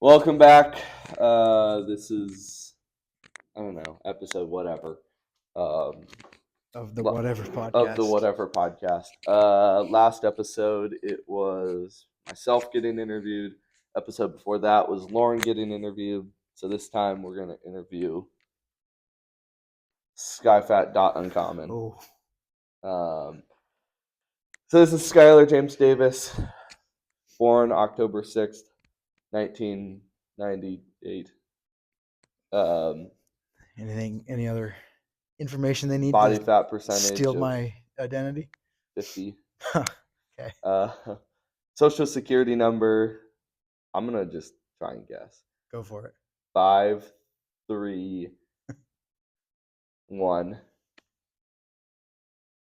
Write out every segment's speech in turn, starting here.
Welcome back. This is, I don't know, episode whatever. Of the whatever podcast. Of the whatever podcast. Last episode, it was myself getting interviewed. Episode before that was Lauren getting interviewed. So this time we're going to interview Skyfat.uncommon. Oh. So this is SKYLER James Davis, born October 6th, 1998. Any other information they need Body to fat percentage. steal my identity? 50. Okay. Social security number. I'm gonna just try and guess. Go for it. 5, 3, 1,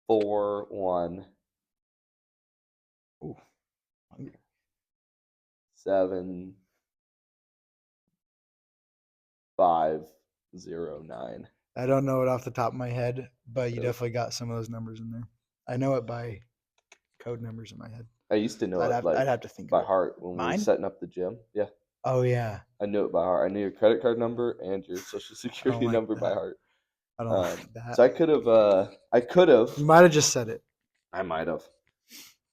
4, 1. Ooh, hungry. 7, 5, 0, 9. I don't know it off the top of my head, but you definitely got some of those numbers in there. I know it by code numbers in my head. I used to know I'd it have to think by of it. heart when we were setting up the gym. Yeah. Oh yeah. I knew it by heart. I knew your credit card number and your social security number by heart. I don't like that. So I could have. You might have just said it. I might have.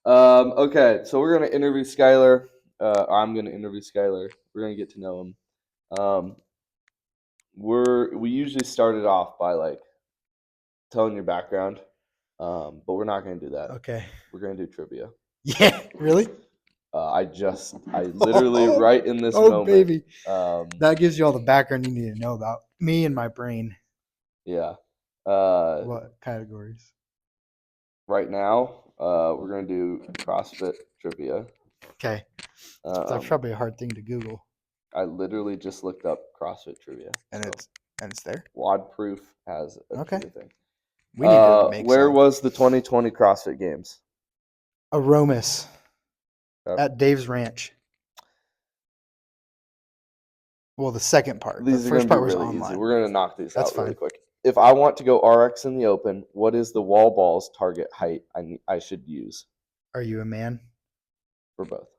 Okay, so we're gonna interview SKYLER. I'm gonna interview SKYLER. We're gonna get to know him. We usually started off by like telling your background, but we're not gonna do that. Okay. We're gonna do trivia. Yeah, really? I literally right in this moment. Oh baby. That gives you all the background you need to know about me and my brain. Yeah. What categories? Right now, we're gonna do CrossFit trivia. Okay. That's probably a hard thing to Google. I literally just looked up CrossFit trivia. And it's there? WOD Proof has a trivia thing. We need to make Where was the 2020 CrossFit Games? Aromas. Okay. At Dave's Ranch. Well, the second part. These the first part was really online. Easy. We're gonna knock these out really fine. quick. If I want to go RX in the open, what is the wall ball's target height I should use? Are you a man? For both.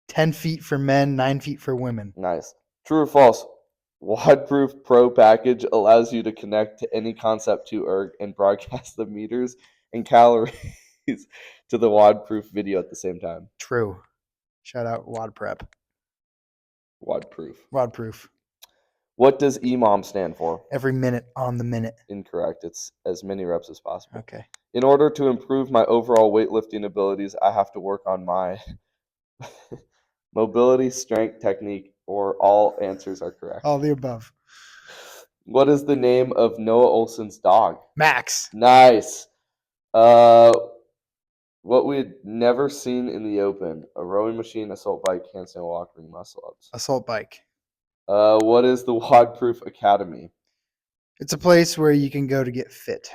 10 feet for men, 9 feet for women. Nice. True or false? WOD Proof Pro package allows you to connect to any Concept 2 erg and broadcast the meters and calories to the WOD Proof video at the same time. True. Shout out WOD Prep. WOD Proof. WOD Proof. What does EMOM stand for? Every minute on the minute. Incorrect. It's as many reps as possible. Okay. In order to improve my overall weightlifting abilities, I have to work on my mobility, strength, technique, or all answers are correct. All the above. What is the name of Noah Olson's dog? Max. Nice. What we'd never seen in the open: a rowing machine, assault bike, handstand walk, ring muscle ups. Assault bike. What is the WOD Proof Academy? It's a place where you can go to get fit.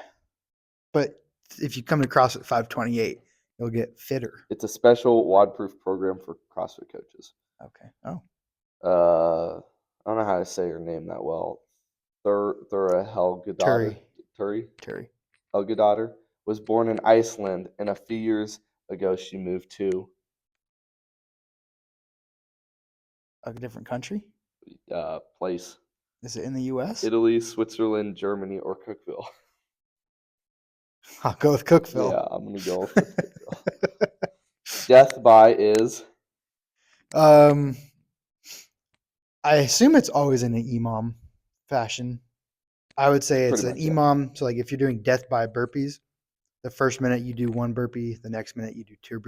But if you come to CrossFit 528, you'll get fitter. It's a special WOD Proof program for CrossFit coaches. Okay. Oh. I don't know how to say her name that well. Thura Helgadottir. Turi. Helgadottir was born in Iceland, and a few years ago she moved to a different country? Place. Is it in the U.S.? Italy, Switzerland, Germany, or Cookville? I'll go with Cookville. Yeah, I'm going to go with Cookville. Death by is? I assume it's always in an EMOM fashion. I would say it's an EMOM. So like if you're doing death by burpees, the first minute you do 1 burpee, the next minute you do 2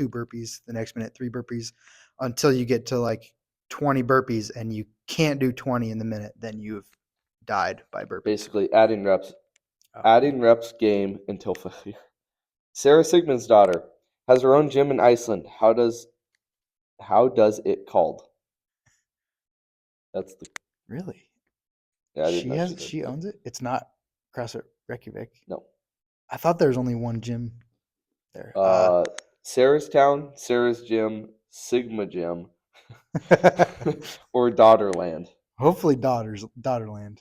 burpees, the next minute 3 burpees, until you get to like 20 burpees, and you can't do 20 in the minute, then you've died by burpees. Basically adding reps. Adding reps game until failure. Sarah Sigmund's daughter has her own gym in Iceland. How does it called? That's the really. Yeah, she owns it. It's not CrossFit Reykjavik. No, I thought there was only one gym there. Sarah's Town, Sarah's Gym, Sigma Gym, or Daughterland. Hopefully, Daughterland.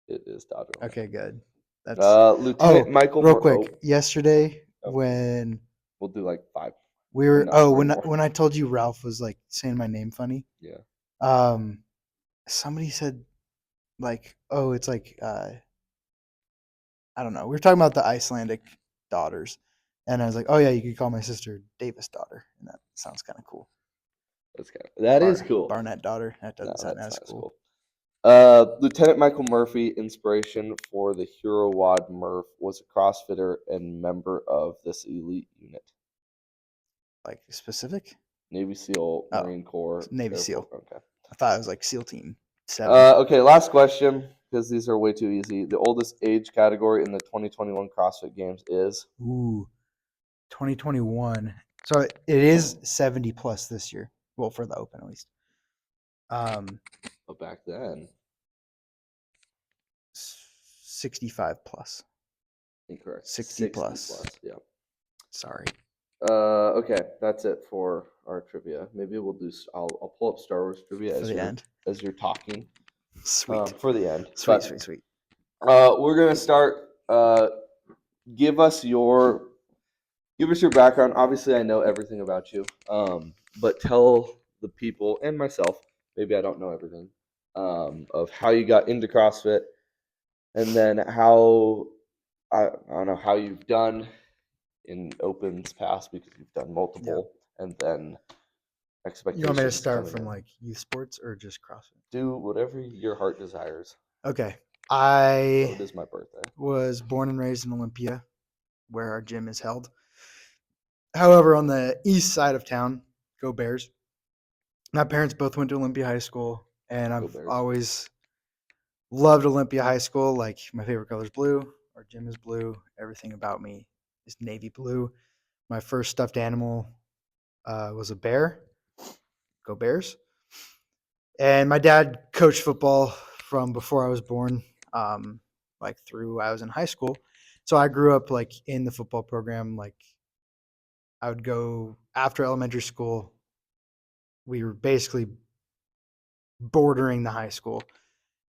It is Daughterland. Okay, good. That's Lieutenant Michael. Real quick. Yesterday, when we'll do like 5. We were when I told you Ralph was like saying my name funny. Yeah. Somebody said like, oh, it's like I don't know. We were talking about the Icelandic daughters, and I was like, oh yeah, you could call my sister Davis daughter, and that sounds kind of cool. That is cool. Barnett daughter. That No, doesn't sound that's as not as cool. cool. Lieutenant Michael Murphy, inspiration for the Hero Wad Murph, was a CrossFitter and member of this elite unit. Like specific? Navy SEAL, Oh, Marine Corps, Navy Air SEAL. Force. Okay. I thought it was like SEAL Team 7. Okay, last question because these are way too easy. The oldest age category in the 2021 CrossFit Games is Ooh, 2021. So it is 70 plus this year. Well, for the Open at least. back then. 65 plus. Incorrect. 60 plus. Yeah. Sorry. Okay, that's it for our trivia. Maybe we'll do. I'll pull up Star Wars trivia For the end. as you're talking. Sweet. For the end. Sweet. We're gonna start. Give us your background. Obviously, I know everything about you. But tell the people and myself, maybe I don't know everything, of how you got into CrossFit, and then how I don't know how you've done in Opens past because you've done multiple, and then expectations. You want me to start coming from in. like youth sports or just CrossFit? Do whatever your heart desires. Okay. So I it is my birthday. was born and raised in Olympia, where our gym is held. However, on the east side of town, go Bears. My parents both went to Olympia High School, and Go I've Bears. always loved Olympia High School. Like my favorite color is blue. Our gym is blue. Everything about me is navy blue. My first stuffed animal was a bear. Go Bears. And my dad coached football from before I was born, like through I was in high school. So I grew up like in the football program. Like I would go after elementary school. We were basically bordering the high school.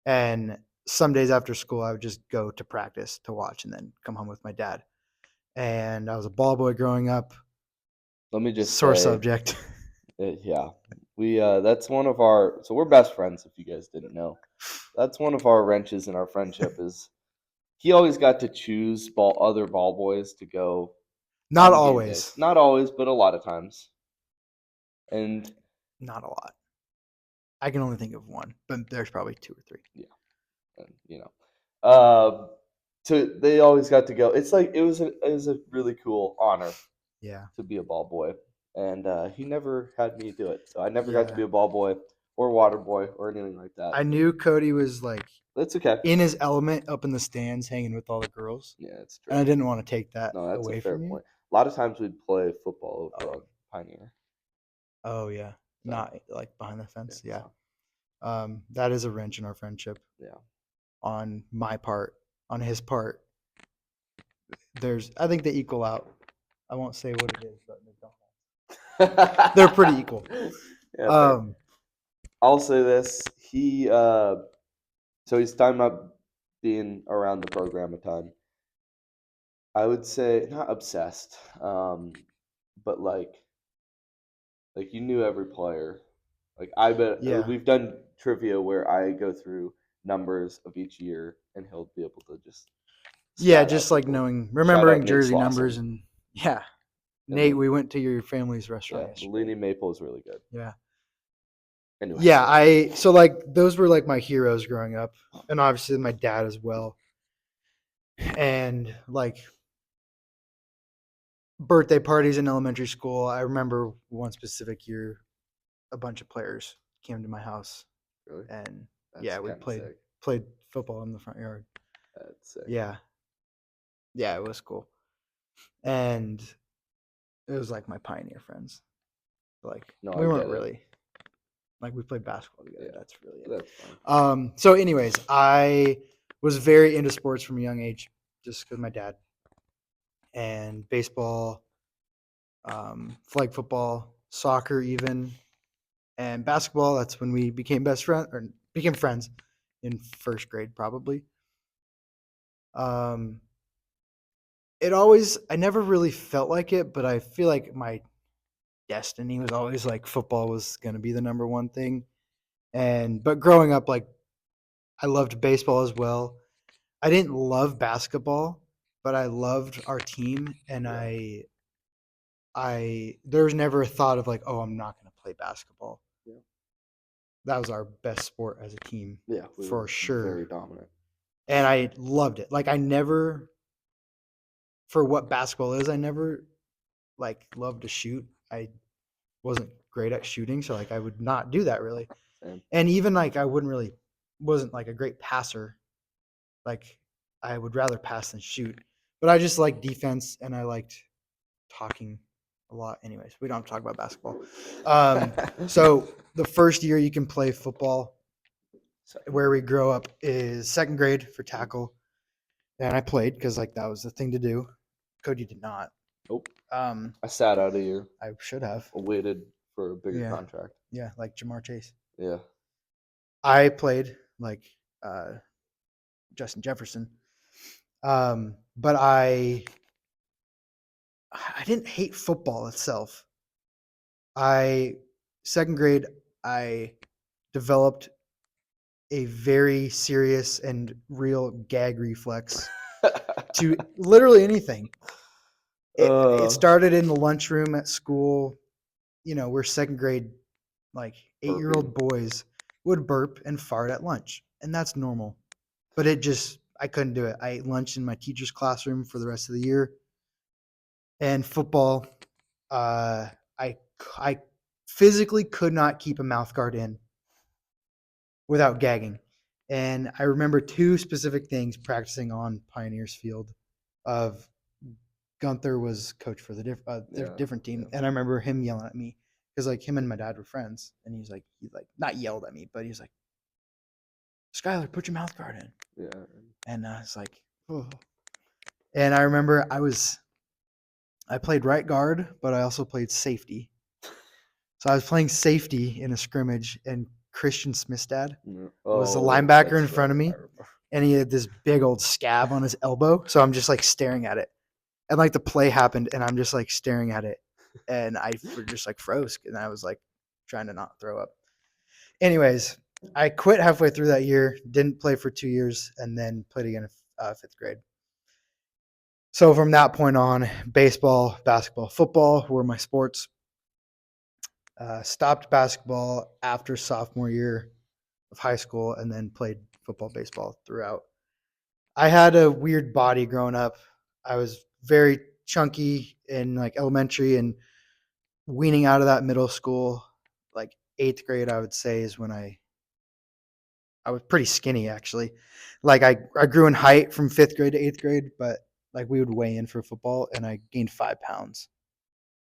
And some days after school, I would just go to practice to watch and then come home with my dad. And I was a ball boy growing up. Let me just Sore say, subject. yeah, we that's one of our. So we're best friends. If you guys didn't know, that's one of our wrenches in our friendship. Is he always got to choose other ball boys to go. Not on game always. days. Not always, but a lot of times. And not a lot. I can only think of one, but there's probably 2 or 3. Yeah, and to they always got to go. It's like it was a really cool honor. Yeah. To be a ball boy, and he never had me do it, so I never got to Yeah. be a ball boy or water boy or anything like that. I knew Cody was like That's okay. in his element up in the stands hanging with all the girls. Yeah, it's true. And I didn't want to take that No, that's away a fair from you. point. A lot of times we'd play football over on Pioneer. Oh yeah. So, Not like behind the fence. Yeah. so, That is a wrench in our friendship. yeah. On my part, on his part. I think they equal out. I won't say what it is, but they're pretty equal. Yeah, I'll say this. So he's talking about being around the program a ton. I would say not obsessed, but like you knew every player. Like I bet we've done trivia where I go through numbers of each year, and he'll be able to just just like remembering jersey numbers and yeah. Nate, we went to your family's restaurant yesterday. Leaning Maple is really good. Yeah. Anyway. Yeah, so like those were like my heroes growing up, and obviously my dad as well. And like birthday parties in elementary school, I remember one specific year, a bunch of players came to my house. Really? And we played football in the front yard. That's sick. Yeah, it was cool, and it was like my Pioneer friends. Like we weren't really. Like we played basketball together. Yeah, that's really it. That's fine. So anyways, I was very into sports from a young age, just because my dad. And baseball, flag football, soccer, even, and basketball. That's when we became friends in first grade, probably. I never really felt like it, but I feel like my destiny was always like football was going to be the number one thing. But growing up, like I loved baseball as well. I didn't love basketball, but I loved our team, and Yeah. I there was never a thought of like, oh, I'm not going to play basketball. Yeah. That was our best sport as a team Yeah, we for were sure, very dominant. and I loved it. Like I never, for what basketball is, I never like loved to shoot. I wasn't great at shooting, so like I would not do that really. Same. And even like I wasn't like a great passer. Like I would rather pass than shoot. But I just liked defense and I liked talking a lot. Anyways, we don't have to talk about basketball. So the first year you can play football where we grow up is second grade for tackle. And I played because like that was the thing to do. Cody did not. Nope. I I sat out a year. I should have. Waited for a bigger Yeah. contract. Yeah, like Jamar Chase. Yeah. I played like Justin Jefferson. But I didn't hate football itself. Second grade, I developed a very serious and real gag reflex to literally anything. It started in the lunchroom at school. You know, we're second grade, like 8-year-old boys would burp and fart at lunch, and that's normal. But I couldn't do it. I ate lunch in my teacher's classroom for the rest of the year. And football, I physically could not keep a mouth guard in without gagging. And I remember two specific things practicing on Pioneers Field. Of Gunther was coach for the different team, and I remember him yelling at me because like him and my dad were friends, and he not yelled at me, but he was like, "Skyler, put your mouth guard in." Yeah. And I was like, oh. And I remember I played right guard, but I also played safety. So I was playing safety in a scrimmage, and Christian Smithstad was the linebacker in front of me, and he had this big old scab on his elbow. So I'm just like staring at it, and like the play happened, and I'm just like staring at it, and I just like froze, and I was like trying to not throw up. Anyways, I quit halfway through that year, didn't play for 2 years, and then played again in fifth grade. So from that point on, baseball, basketball, football were my sports. Stopped basketball after sophomore year of high school and then played football, baseball throughout. I had a weird body growing up. I was very chunky in like elementary and weaning out of that middle school. Like eighth grade, I would say, is when I was pretty skinny actually. Like I grew in height from fifth grade to eighth grade, but like we would weigh in for football and I gained 5 pounds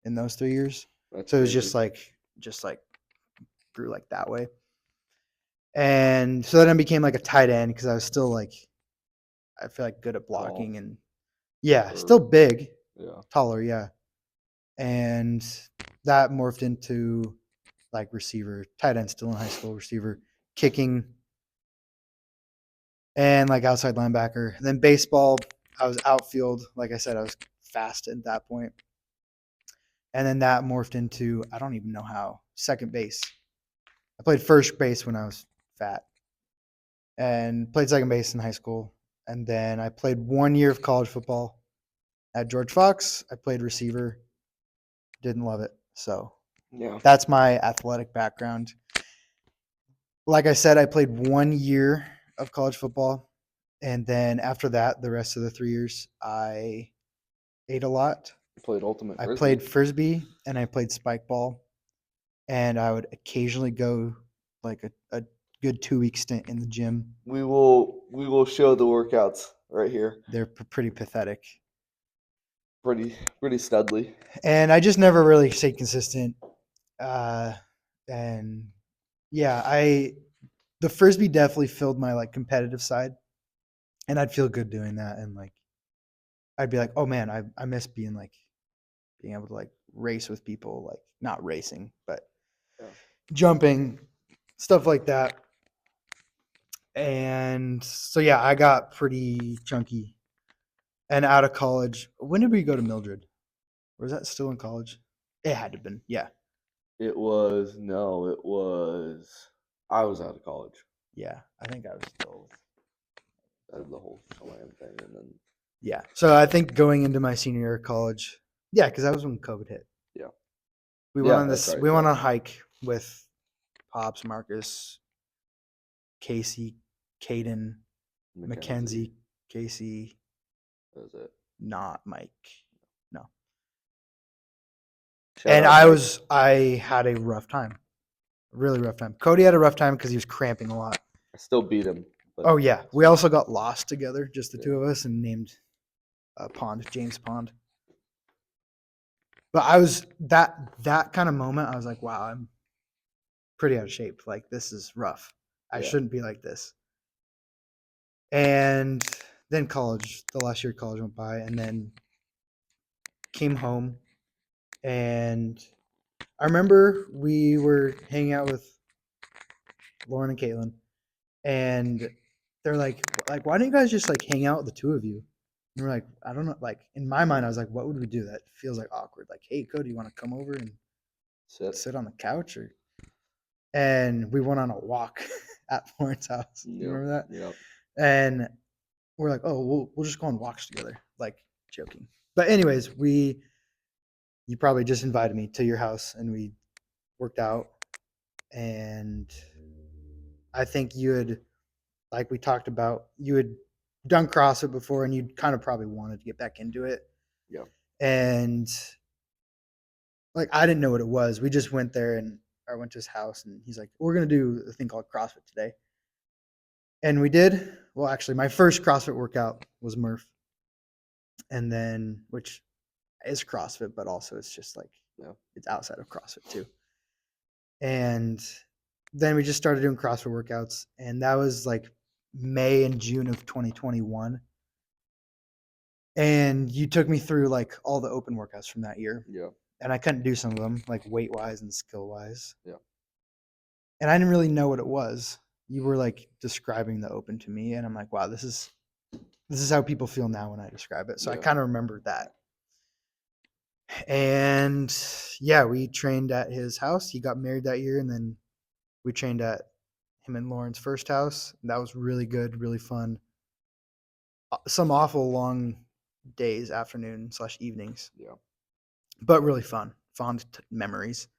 in those 3 years. That's so it was crazy. just like grew like that way. And so then I became like a tight end because I was still like, I feel like good at blocking and yeah, still big, taller, yeah. And that morphed into like receiver, tight end still in high school, receiver, kicking, and like outside linebacker. And then baseball, I was outfield. Like I said, I was fast at that point. And then that morphed into, I don't even know how, second base. I played first base when I was fat and played second base in high school. And then I played 1 year of college football at George Fox. I played receiver. Didn't love it. So that's my athletic background. Like I said, I played 1 year of college football. And then after that, the rest of the 3 years, I ate a lot. Played ultimate I frisbee. played frisbee and I played spike ball. And I would occasionally go like a good 2-week stint in the gym. We will show the workouts right here. They're pretty pathetic. Pretty studly. And I just never really stayed consistent. And yeah, the frisbee definitely filled my like competitive side, and I'd feel good doing that. And like, I'd be like, oh man, I miss being able to like race with people, like not racing, but jumping, stuff like that. And so yeah, I got pretty chunky. And out of college, when did we go to Mildred? Was that still in college? It had to have been, yeah. It was I was out of college. Yeah, I think I was still. I did the whole Chelan thing, and then Yeah, so I think going into my senior year of college, yeah, because that was when COVID hit. yeah, We went yeah, on that's this. right. We went Yeah. on a hike with Pops, Marcus, Casey, Caden, Mackenzie, Casey, That was it. not Mike. No. Shout And out Mike. I had a rough time, really rough time. Cody had a rough time because he was cramping a lot. I still beat him. But Oh yeah, we also got lost together, just the Yeah. two of us, and named a pond, James Pond. But I was that kind of moment. I was like, wow, I'm pretty out of shape. Like this is rough. I Yeah. shouldn't be like this. And then college, the last year of college went by, and then came home, and I remember we were hanging out with Lauren and Caitlin, and they're like, why don't you guys just like hang out, the two of you? And we're like, I don't know. Like in my mind, I was like, what would we do? That feels like awkward. Like, hey, Cody, you want to come over and sit on the couch? Or and we went on a walk at Lauren's house. You remember that? Yep. And we're like, oh, we'll just go on walks together. Like joking. But anyways, you probably just invited me to your house, and we worked out, and I think you had, like we talked about, you had done CrossFit before, and you kind of probably wanted to get back into it. Yeah. And like I didn't know what it was. We just went there, and I went to his house, and he's like, we're gonna do a thing called CrossFit today. And we did. Well, actually, my first CrossFit workout was Murph. And then, which is CrossFit, but also it's just like, it's outside of CrossFit too. And then we just started doing CrossFit workouts. And that was like May and June of 2021. And you took me through like all the open workouts from that year. Yeah. And I couldn't do some of them, like weight wise and skill wise. Yeah. And I didn't really know what it was. You were like describing the open to me, and I'm like, wow, this is how people feel now when I describe it. So I kind of remember that. And yeah, we trained at his house. He got married that year, and then we trained at him and Lauren's first house. That was really good, really fun. Some awful long days, afternoon/evenings. Yeah. But really fun, fond memories.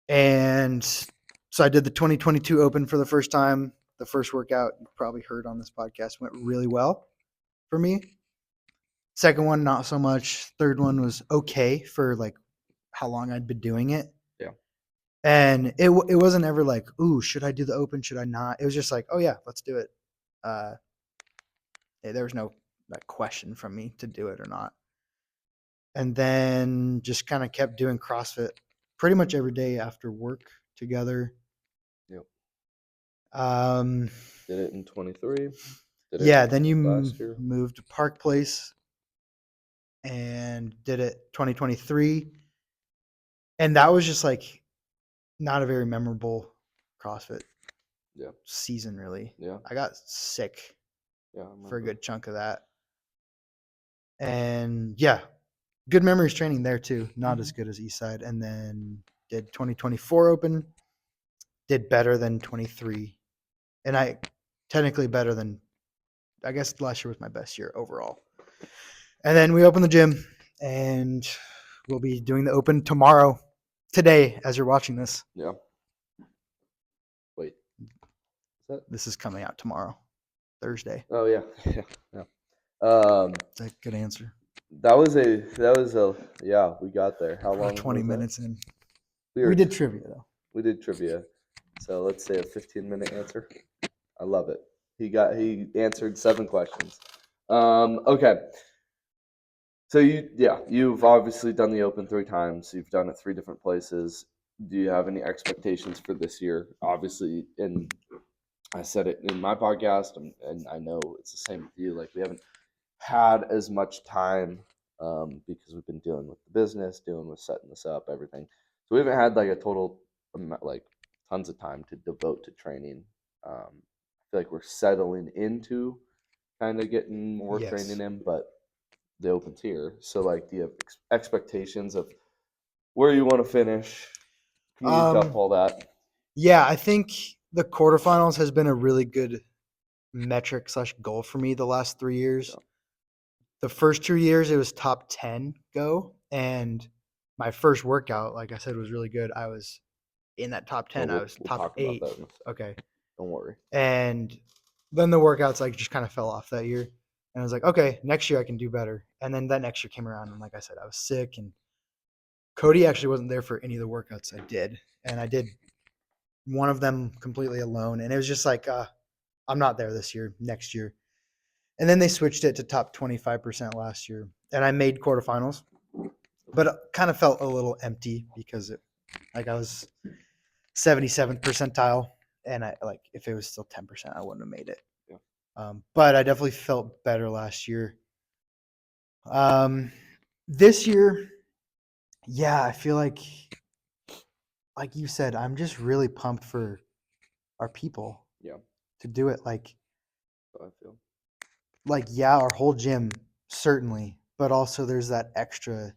And so I did the 2022 Open for the first time. The first workout, you probably heard on this podcast, went really well for me. Second one, not so much. Third one was okay for like how long I'd been doing it. Yeah. And it wasn't ever like, ooh, should I do the Open? Should I not? It was just like, oh yeah, let's do it. There was no like question from me to do it or not. And then just kind of kept doing CrossFit pretty much every day after work together. Yep. Did it in 23. Yeah, then you moved to Park Place and did it 2023. And that was just like not a very memorable CrossFit season, really. Yeah. I got sick for a good chunk of that. And yeah, good memories training there too. Not as good as Eastside. And then did 2024 Open, did better than 23. And I technically better than, I guess last year was my best year overall. And then we opened the gym, and we'll be doing the Open today, as you're watching this. Yeah. Wait. This is coming out tomorrow, Thursday. Oh yeah. Yeah. That's a good answer. That was a yeah, we got there. How long? 20 minutes in. We did trivia though. We did trivia. So let's say a 15-minute answer. I love it. He answered 7 questions. Okay. So you've obviously done the Open 3 times. You've done it 3 different places. Do you have any expectations for this year? Obviously, and I said it in my podcast, and I know it's the same with you. Like, we haven't had as much time because we've been dealing with the business, dealing with setting this up, everything. So we haven't had like a total like tons of time to devote to training. I feel like we're settling into kind of getting more training in, but the Open's here. So like, do you have expectations of where you want to finish, community cup, all that? Yeah, I think the quarterfinals has been a really good metric / goal for me the last 3 years. Yeah. The first 2 years it was top 10 go, and my first workout, like I said, was really good. I was in that top 10. We'll I was talk top about 8. that in a second. Okay. Don't worry. And then the workouts like just kind of fell off that year. And I was like, okay, next year I can do better. And then that next year came around, and like I said, I was sick, and Cody actually wasn't there for any of the workouts I did. And I did one of them completely alone. And it was just like, I'm not there this year, next year. And then they switched it to top 25% last year. And I made quarterfinals, but it kind of felt a little empty because I was 77th percentile. And if it was still 10%, I wouldn't have made it. Yeah. But I definitely felt better last year. This year, yeah, I feel like you said, I'm just really pumped for our people. Yeah. To do it. That's how I feel. Yeah, our whole gym, certainly, but also there's that extra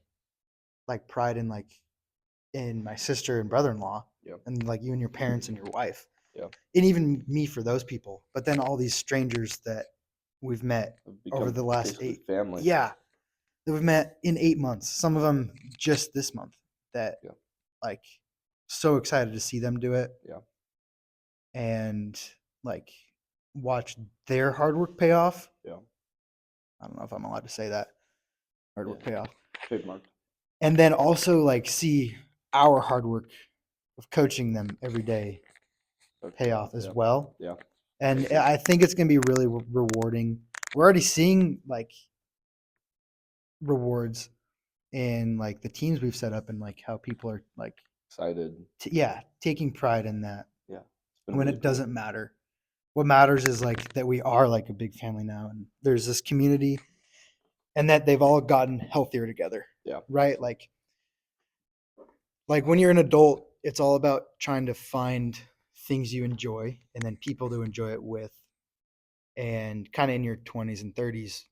pride in my sister and brother-in-law. Yeah. And you and your parents and your wife. Yeah. And even me for those people. But then all these strangers that we've met over the last 8 family. Yeah. That we've met in 8 months. Some of them just this month that so excited to see them do it. Yeah. And watch their hard work pay off. Yeah. I don't know if I'm allowed to say that. Hard work pay off. Trademark. And then also see our hard work of coaching them every day pay off as well. Yeah. And I think it's going to be really rewarding. We're already seeing rewards in the teams we've set up, and how people are excited. Taking pride in that. Yeah. When it doesn't matter. What matters is that we are a big family now, and there's this community, and that they've all gotten healthier together. Yeah. Right? When you're an adult, it's all about trying to find things you enjoy and then people to enjoy it with. And kind of in your 20s and 30s,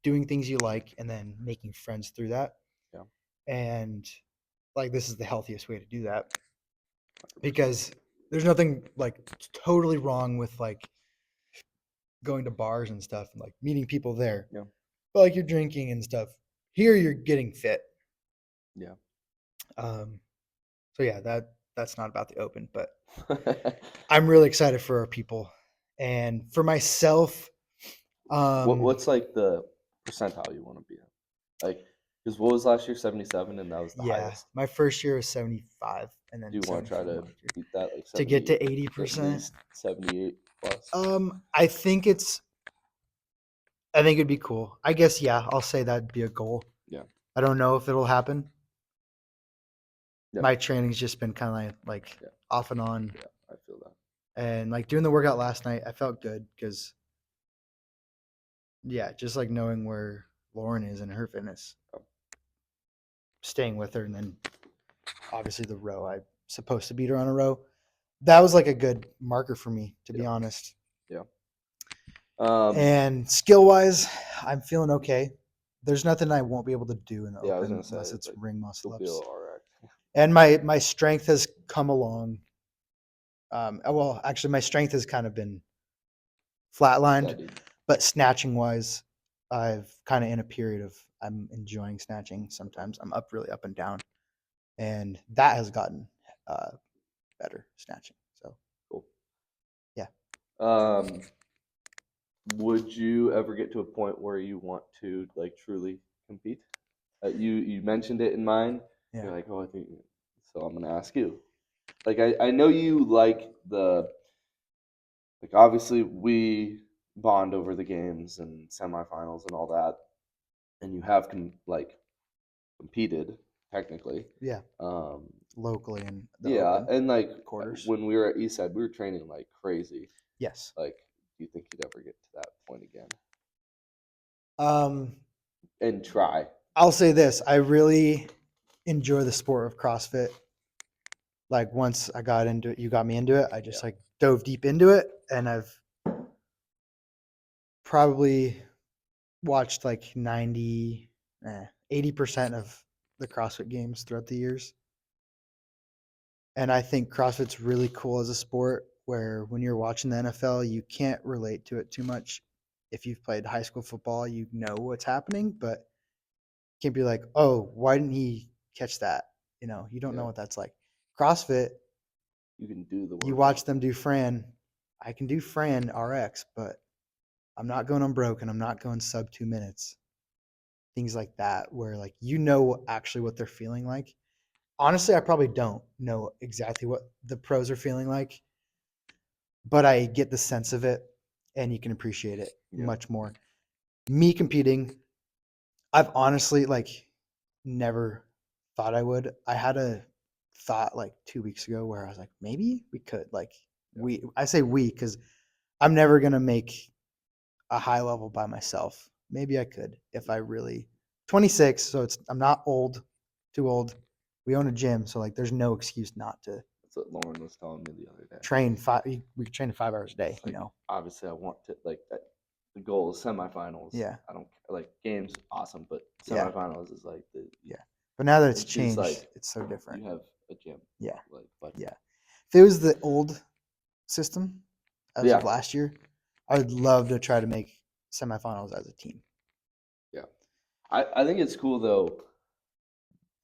doing things you like and then making friends through that. Yeah. And this is the healthiest way to do that. Because there's nothing totally wrong with going to bars and stuff and meeting people there. Yeah. But you're drinking and stuff. Here you're getting fit. Yeah. So yeah, that's not about the open, but I'm really excited for our people. And for myself, what's the percentile you want to be at? Because what was last year? 77, and that was the highest. My first year was 75, and then do you want to try to beat that? To get to 80%, 78 plus. I think it'd be cool. I guess I'll say that'd be a goal. Yeah. I don't know if it'll happen. Yeah. My training's just been kind of off and on. Yeah, I feel that. And doing the workout last night, I felt good because just knowing where Lauren is in her fitness, staying with her, and then obviously the row, I'm supposed to beat her on a row. That was a good marker for me, to be honest. Yeah. And skill wise, I'm feeling okay. There's nothing I won't be able to do in the open unless it's ring muscle ups. All right. And my strength has come along. Well, actually, my strength has kind of been flatlined, but snatching wise, I've kind of in a period of I'm enjoying snatching. Sometimes I'm really up and down, and that has gotten better snatching. So cool. Yeah. Would you ever get to a point where you want to truly compete? You mentioned it in mine. Yeah. You're oh, I think so. I'm gonna ask you. I know you obviously we bond over the games and semifinals and all that, and you have competed technically. Yeah. Locally and and quarters. When we were at Eastside, we were training like crazy. Yes. Do you think you'd ever get to that point again? And try. I'll say this: I really enjoy the sport of CrossFit. Once I got into it, you got me into it. I just dove deep into it, and I've probably watched 80% of the CrossFit games throughout the years. And I think CrossFit's really cool as a sport where when you're watching the NFL, you can't relate to it too much. If you've played high school football, you know what's happening, but you can't be like, oh, why didn't he catch that? You don't know what that's like. CrossFit, You can do the you work. watch them do Fran. I can do Fran RX, but I'm not going unbroken. I'm not going sub 2 minutes. Things like that, where like actually what they're feeling like. Honestly, I probably don't know exactly what the pros are feeling like, but I get the sense of it, and you can appreciate it much more. Me competing, I've honestly like never thought I would. I had a thought like 2 weeks ago where I was like, maybe we could. Like I say we because I'm never gonna make a high level by myself. Maybe I could if I really 26, so I'm not too old. We own a gym, so like there's no excuse not to That's what Lauren was telling me the other day. train we could train 5 hours a day, like, obviously I want to like that. The goal is semifinals. Yeah. I don't like games, awesome, but Yeah. semifinals is like the But now that it's just changed, like it's so different. you have a gym. Yeah. Like, but Yeah. If it was the old system as Yeah. of last year, I would love to try to make semifinals as a team. Yeah. I think it's cool though.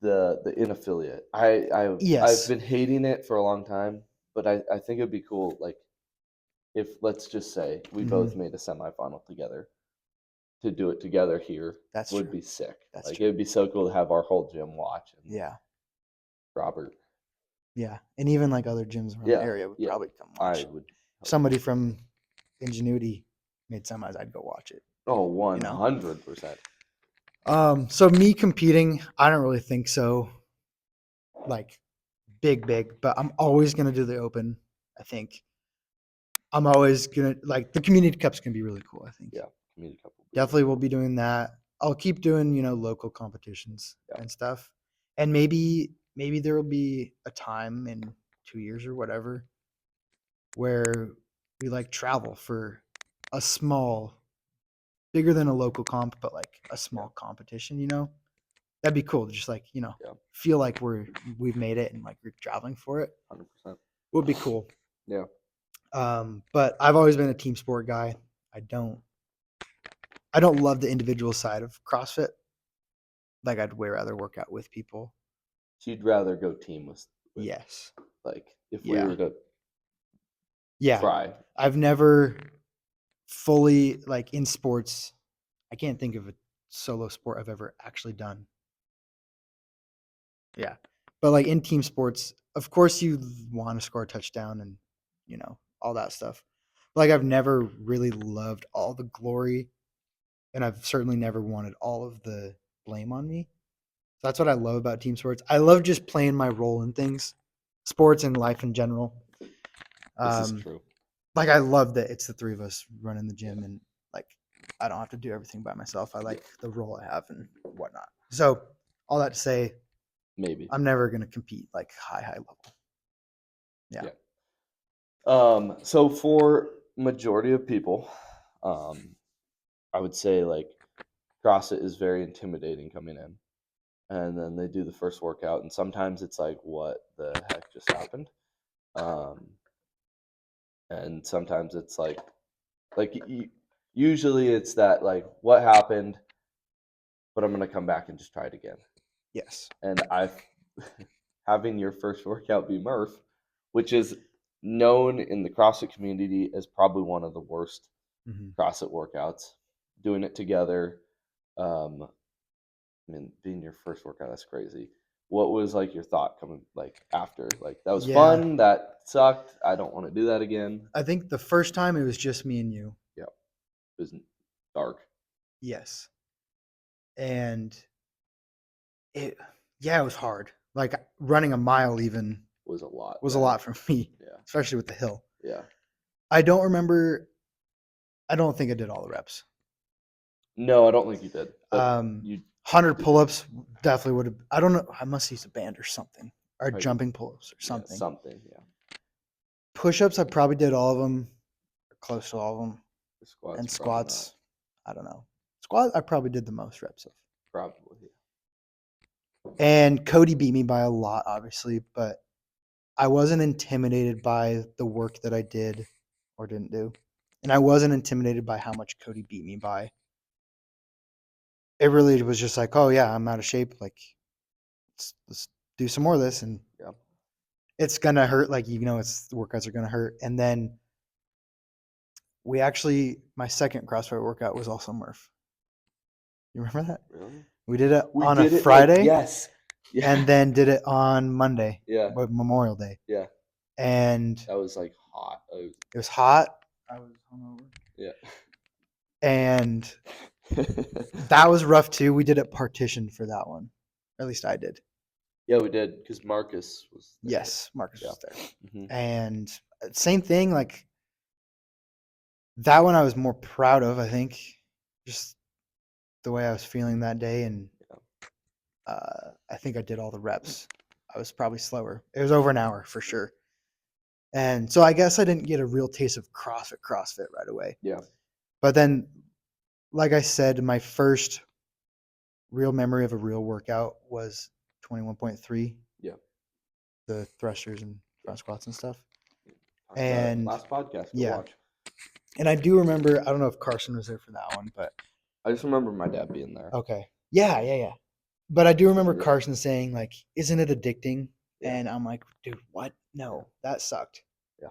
The in affiliate. I've Yes. been hating it for a long time, but I think it'd be cool like if let's just say we both made a semifinal together. To do it together here That's would true. be sick. That's like true. it'd be so cool to have our whole gym watch. And Yeah. Robert. Yeah. And even like other gyms around the area would probably come watch. I would. Somebody from Ingenuity made semis, I'd go watch it. Oh, 100%. So me competing, I don't really think so. Like big, but I'm always gonna do the open. I think I'm always gonna like the community cup's gonna be really cool. I think. Yeah, community cup. Definitely, we'll be doing that. I'll keep doing local competitions and stuff, and maybe there will be a time in 2 years or whatever where we like travel for a small, bigger than a local comp, but like a small competition. That'd be cool to just like feel like we've made it and like we're traveling for it. 100%. Would be cool. Yeah. But I've always been a team sport guy. I don't love the individual side of CrossFit. Like I'd way rather work out with people. So you'd rather go team with Yes. like if we were to Yeah. try. I've never fully like in sports, I can't think of a solo sport I've ever actually done. Yeah. But like in team sports, of course you want to score a touchdown and all that stuff. Like I've never really loved all the glory, and I've certainly never wanted all of the blame on me. So that's what I love about team sports. I love just playing my role in things, sports and life in general. This is true. Like I love that it's the three of us running the gym, and like I don't have to do everything by myself. I like the role I have and whatnot. So all that to say, maybe I'm never gonna compete like high level. Yeah. So for majority of people, I would say like CrossFit is very intimidating coming in, and then they do the first workout, and sometimes it's like, what the heck just happened? And sometimes it's like usually it's that like what happened, but I'm gonna come back and just try it again. Yes. And having your first workout be Murph, which is known in the CrossFit community as probably one of the worst CrossFit workouts. Doing it together, I mean, being your first workout, that's crazy. What was like your thought coming like after? Like that was fun. That sucked. I don't want to do that again. I think the first time it was just me and you. Yeah, it was dark. Yes. And it was hard. Like running a mile even was a lot. Was a lot for me. Yeah. Especially with the hill. Yeah. I don't think I did all the reps. No, I don't think you did. You 100 pull-ups definitely would have. I don't know. I must use a band or something, or jumping pull-ups or something. Yeah, something, yeah. Push-ups, I probably did all of them, or close to all of them. Squats, and squats, I don't know. Squat, I probably did the most reps of. Probably. Yeah. And Cody beat me by a lot, obviously, but I wasn't intimidated by the work that I did or didn't do. And I wasn't intimidated by how much Cody beat me by. It really was just like, oh yeah, I'm out of shape. Like, let's do some more of this, and Yeah. it's gonna hurt. Like it's the workouts are gonna hurt. And then my second CrossFit workout was also Murph. You remember that? Really? We did it We on did a it Friday, yes. Yeah. and then did it on Monday, Yeah. Memorial Day, Yeah. and That was like hot. it was hot. I was hungover. Yeah. And that was rough too. We did it partitioned for that one. Or at least I did. Yeah, we did because Marcus was there. Yes, Marcus was there. Mm-hmm. And same thing, like that one I was more proud of, I think. Just the way I was feeling that day. And I think I did all the reps. I was probably slower. It was over an hour for sure. And so I guess I didn't get a real taste of CrossFit right away. Yeah. But then, like I said, my first real memory of a real workout was 21.3. Yeah. The thrusters and front squats and stuff. And last podcast, watch. And I do remember, I don't know if Carson was there for that one, but I just remember my dad being there. Okay. Yeah. But I do remember Carson saying, like, isn't it addicting? Yeah. And I'm like, dude, what? No, that sucked. Yeah.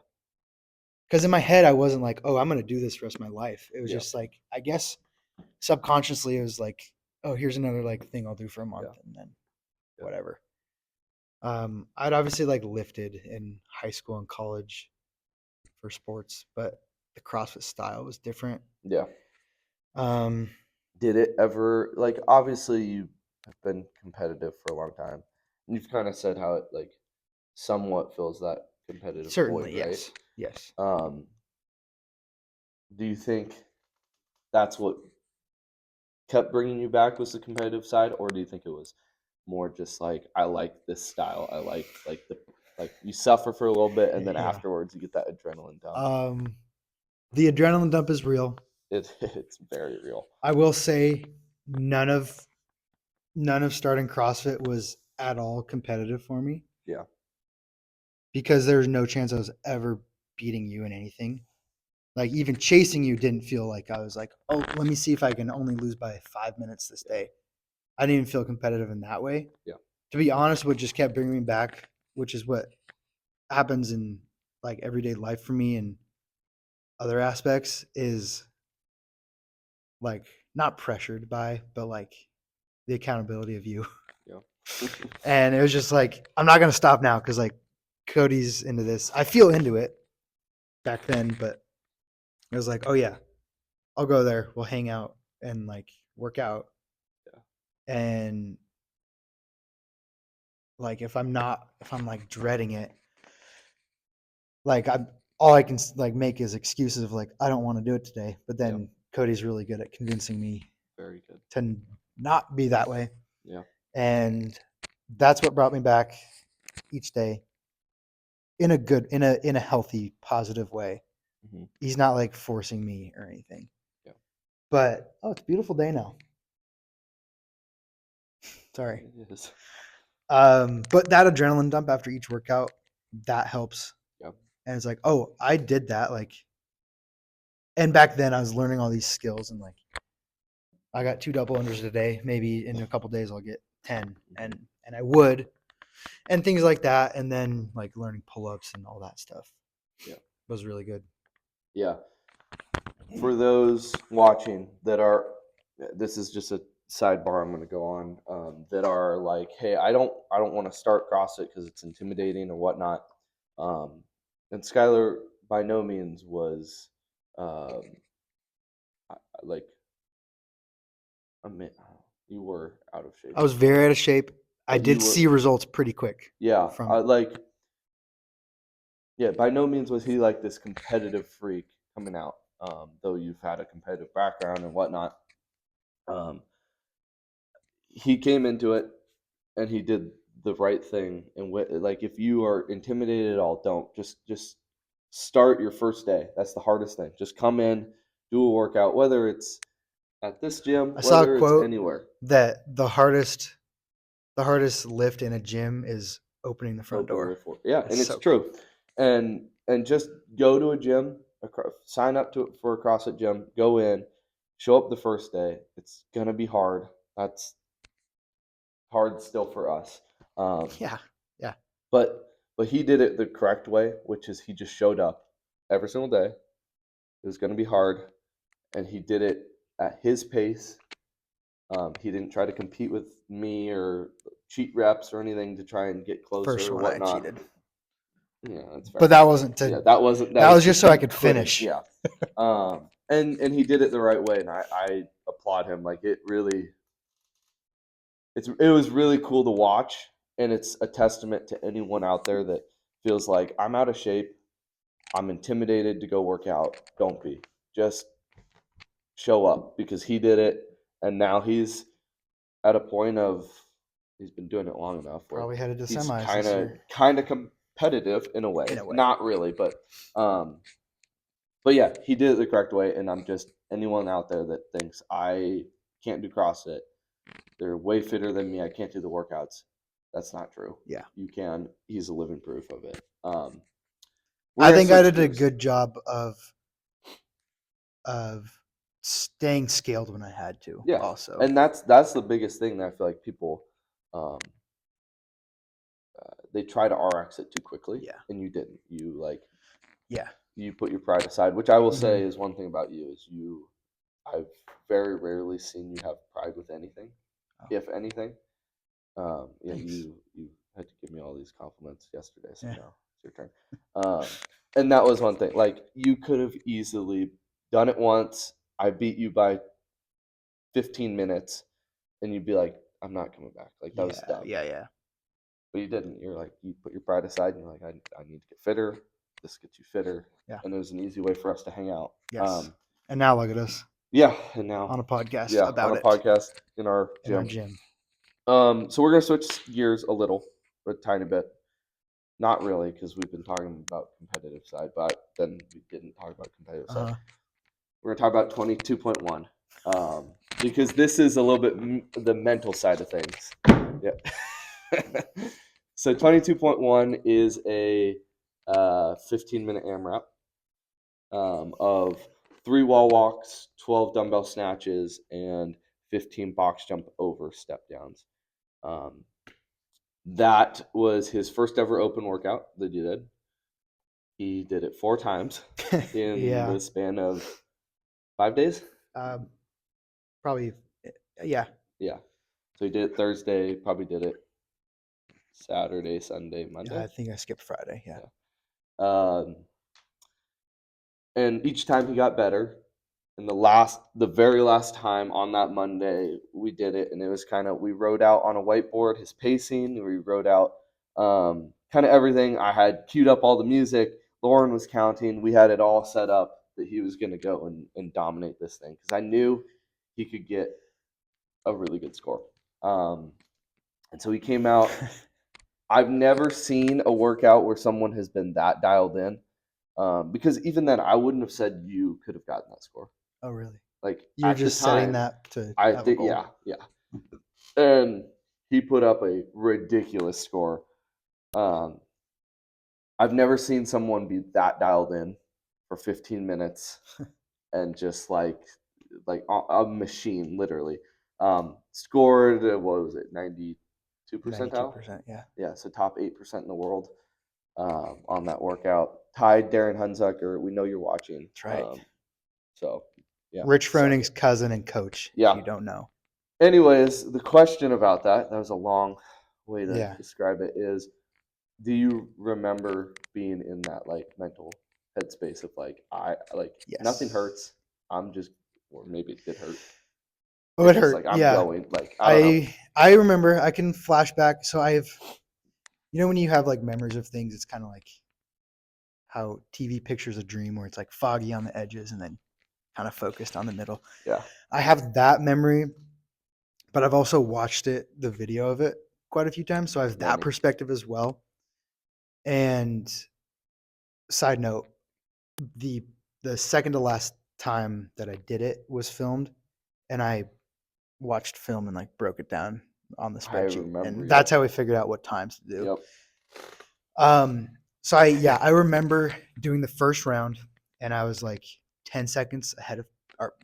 Because in my head, I wasn't like, oh, I'm going to do this the rest of my life. It was just like, I guess subconsciously, it was like, oh, here's another like thing I'll do for a month and then whatever. I'd obviously like lifted in high school and college for sports, but the CrossFit style was different. Yeah. Did it ever, like, obviously you have been competitive for a long time, and you've kind of said how it like somewhat fills that competitive Certainly, void, right? Yes. Do you think that's what kept bringing you back, was the competitive side, or do you think it was more just like, I like this style, I like you suffer for a little bit and then afterwards you get that adrenaline dump? The adrenaline dump is real. It's very real. I will say none of starting CrossFit was at all competitive for me. Yeah. Because there's no chance I was ever beating you in anything. Like even chasing you didn't feel like I was like, oh, let me see if I can only lose by 5 minutes this day. I didn't even feel competitive in that way. Yeah. To be honest, what just kept bringing me back, which is what happens in like everyday life for me and other aspects, is like not pressured by, but like the accountability of you. Yeah. And it was just like, I'm not going to stop now because like Cody's into this. I feel into it back then, but it was like, oh yeah, I'll go there. We'll hang out and like work out. Yeah. And like, if I'm like dreading it, like all I can like make is excuses of like, I don't want to do it today. But then Cody's really good at convincing me very good to not be that way. Yeah. And that's what brought me back each day in a healthy, positive way. Mm-hmm. He's not like forcing me or anything. Yeah. But it's a beautiful day now. Sorry. It is. But that adrenaline dump after each workout, that helps. Yep. And it's like, oh, I did that. Like, and back then I was learning all these skills and like, I got 2 double unders a day. Maybe in a couple days I'll get 10, and I would, and things like that. And then like learning pull-ups and all that stuff. Yeah, was really good. Yeah. For those watching that are, this is just a sidebar I'm going to go on, that are like, hey, I don't want to start CrossFit because it's intimidating or whatnot. And SKYLER by no means was like, you were out of shape. I was very out of shape. I did see results pretty quick. Yeah. By no means was he like this competitive freak coming out, though you've had a competitive background and whatnot. He came into it and he did the right thing. And like, if you are intimidated at all, don't just start your first day. That's the hardest thing. Just come in, do a workout, whether it's at this gym, I saw whether a quote it's anywhere. That the hardest lift in a gym is opening the front open door. before. Yeah, It's and it's so true. And just go to a gym, sign up for a CrossFit gym, go in, show up the first day. It's gonna be hard. That's hard still for us. Yeah. Yeah. But he did it the correct way, which is he just showed up every single day. It was gonna be hard, and he did it at his pace. He didn't try to compete with me or cheat reps or anything to try and get closer First or one I whatnot. cheated. Yeah, that's fair. But that wasn't to Yeah, that wasn't. that was just just so I you could couldn't. finish. Yeah. And he did it the right way, and I applaud him. Like it really, it was really cool to watch, and it's a testament to anyone out there that feels like I'm out of shape, I'm intimidated to go work out. Don't be. Just show up because he did it, and now he's at a point of he's been doing it long enough where Probably headed to he's semis kind this of year. competitive in a way. In a way. Not really, but yeah, he did it the correct way, and I'm just anyone out there that thinks I can't do CrossFit, they're way fitter than me, I can't do the workouts. That's not true. Yeah. You can. He's a living proof of it. I think I did a gears. good job of staying scaled when I had to. Yeah, Also, and that's the biggest thing that I feel like people they try to RX it too quickly. Yeah. And you didn't. You yeah, you put your pride aside, which I will say Mhm. is one thing about you is I've very rarely seen you have pride with anything, Oh. if anything. Yeah, Thanks. you had to give me all these compliments yesterday, so Yeah. now it's your turn. And that was one thing. Like you could have easily done it once. I beat you by 15 minutes, and you'd be like, "I'm not coming back." Like that was dumb. Yeah. But you didn't. You're like, you put your pride aside, and you're like, I need to get fitter. This gets you fitter. Yeah. And it was an easy way for us to hang out. Yes. And now look at us Yeah, and now on a podcast yeah, about on a it podcast in our in gym. our gym. So we're gonna switch gears a little, a tiny bit. Not really, because we've been talking about competitive side, but then we didn't talk about competitive side. We're gonna talk about 22.1, because this is a little bit the mental side of things. Yeah. So 22.1 is a 15-minute AMRAP of 3 wall walks, 12 dumbbell snatches, and 15 box jump over step downs. That was his first ever open workout that he did. He did it 4 times in Yeah. the span of 5 days. Probably, yeah. Yeah. So he did it Thursday, probably did it Saturday, Sunday, Monday. I think I skipped Friday. Yeah. And each time he got better. And the very last time on that Monday, we did it, and it was kind of we wrote out on a whiteboard his pacing. We wrote out kind of everything. I had queued up all the music. Lauren was counting. We had it all set up that he was going to go and dominate this thing because I knew he could get a really good score. And so he came out. I've never seen a workout where someone has been that dialed in. Because even then, I wouldn't have said you could have gotten that score. Oh, really? Like You're just setting that to have a goal. Yeah. And he put up a ridiculous score. I've never seen someone be that dialed in for 15 minutes and just like a machine, literally. Scored what was it, 92 percentile? 92%, yeah. Yeah, so top 8% in the world on that workout. Tied Darren Hunzucker. We know you're watching. That's right. So, yeah. Rich Froning's cousin and coach, Yeah. if you don't know. Anyways, the question about that was a long way to describe it, is do you remember being in that like mental headspace of like Yes. nothing hurts. I'm just, or maybe it did hurt. Oh, it hurt. Like I'm yeah. going. Like I don't know. I remember. I can flash back. So I've, when you have like memories of things, it's kind of like how TV pictures a dream where it's like foggy on the edges and then kind of focused on the middle. Yeah. I have that memory, but I've also watched the video of it quite a few times. So I have that perspective as well. And side note, the second to last time that I did it was filmed, and I watched film and like broke it down on the spreadsheet. And that's how we figured out what times to do. Yep. So I remember doing the first round, and I was like 10 seconds ahead of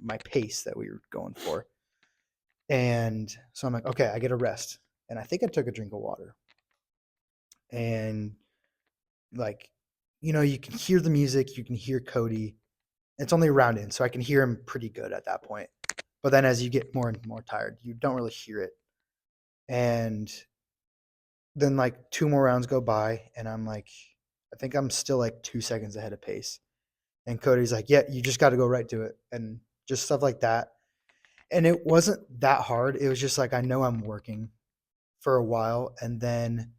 my pace that we were going for. And so I'm like, okay, I get a rest. And I think I took a drink of water. And like, you can hear the music, you can hear Cody. It's only a round in, so I can hear him pretty good at that point. But then as you get more and more tired, you don't really hear it. And then like two more rounds go by, and I'm like, I think I'm still like 2 seconds ahead of pace. And Cody's like, yeah, you just got to go right to it. And just stuff like that. And it wasn't that hard. It was just like, I know I'm working for a while. And then,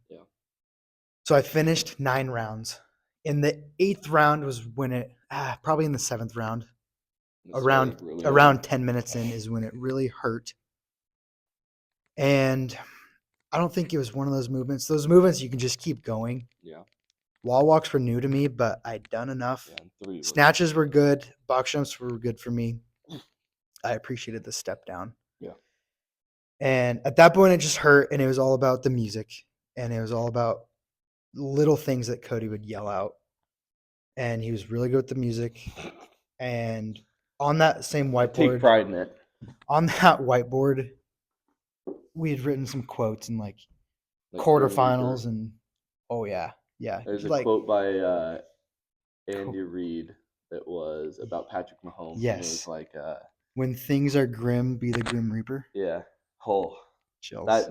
so I finished 9 rounds. In the 8th round was when probably in the 7th round, around 10 minutes in is when it really hurt. And I don't think it was one of those movements. Those movements you can just keep going. Yeah. Wall walks were new to me, but I'd done enough. Yeah, snatches were good. Box jumps were good for me. I appreciated the step down. Yeah. And at that point, it just hurt, and it was all about the music, and it was all about little things that Cody would yell out. And he was really good with the music. And on that same whiteboard, I take pride in it. On that whiteboard, we had written some quotes and like quarterfinals, and yeah. There's a quote by Andy Reid that was about Patrick Mahomes. Yes. And it was like, when things are grim, be the Grim Reaper. Yeah. Oh, chills. I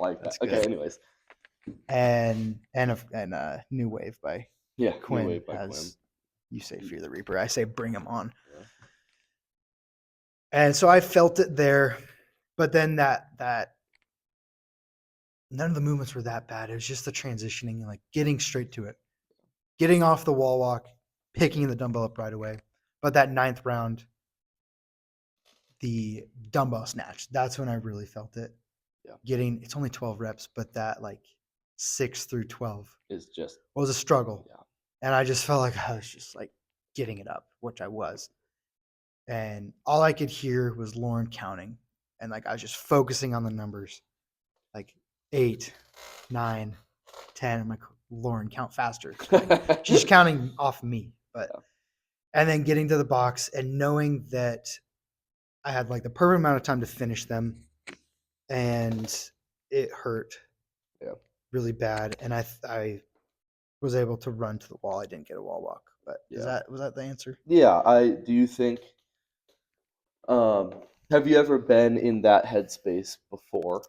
like That's that. good. Okay, anyways. And New Wave by Quinn. New Wave by Quinn. You say Fear the Reaper. I say bring him on. Yeah. And so I felt it there, but then that none of the movements were that bad. It was just the transitioning, like getting straight to it, getting off the wall walk, picking the dumbbell up right away. But that 9th round, the dumbbell snatch, that's when I really felt it. Yeah. It's only 12 reps, but that like 6 through 12 was a struggle. Yeah. And I just felt like I was just like getting it up, which I was. And all I could hear was Lauren counting. And like I was just focusing on the numbers. Like 8, 9, 10. I'm like, Lauren, count faster. Like, she's counting off me. And then getting to the box and knowing that I had like the perfect amount of time to finish them. And it hurt really bad. And I was able to run to the wall. I didn't get a wall walk. But was that the answer? Yeah. Do you think have you ever been in that headspace before?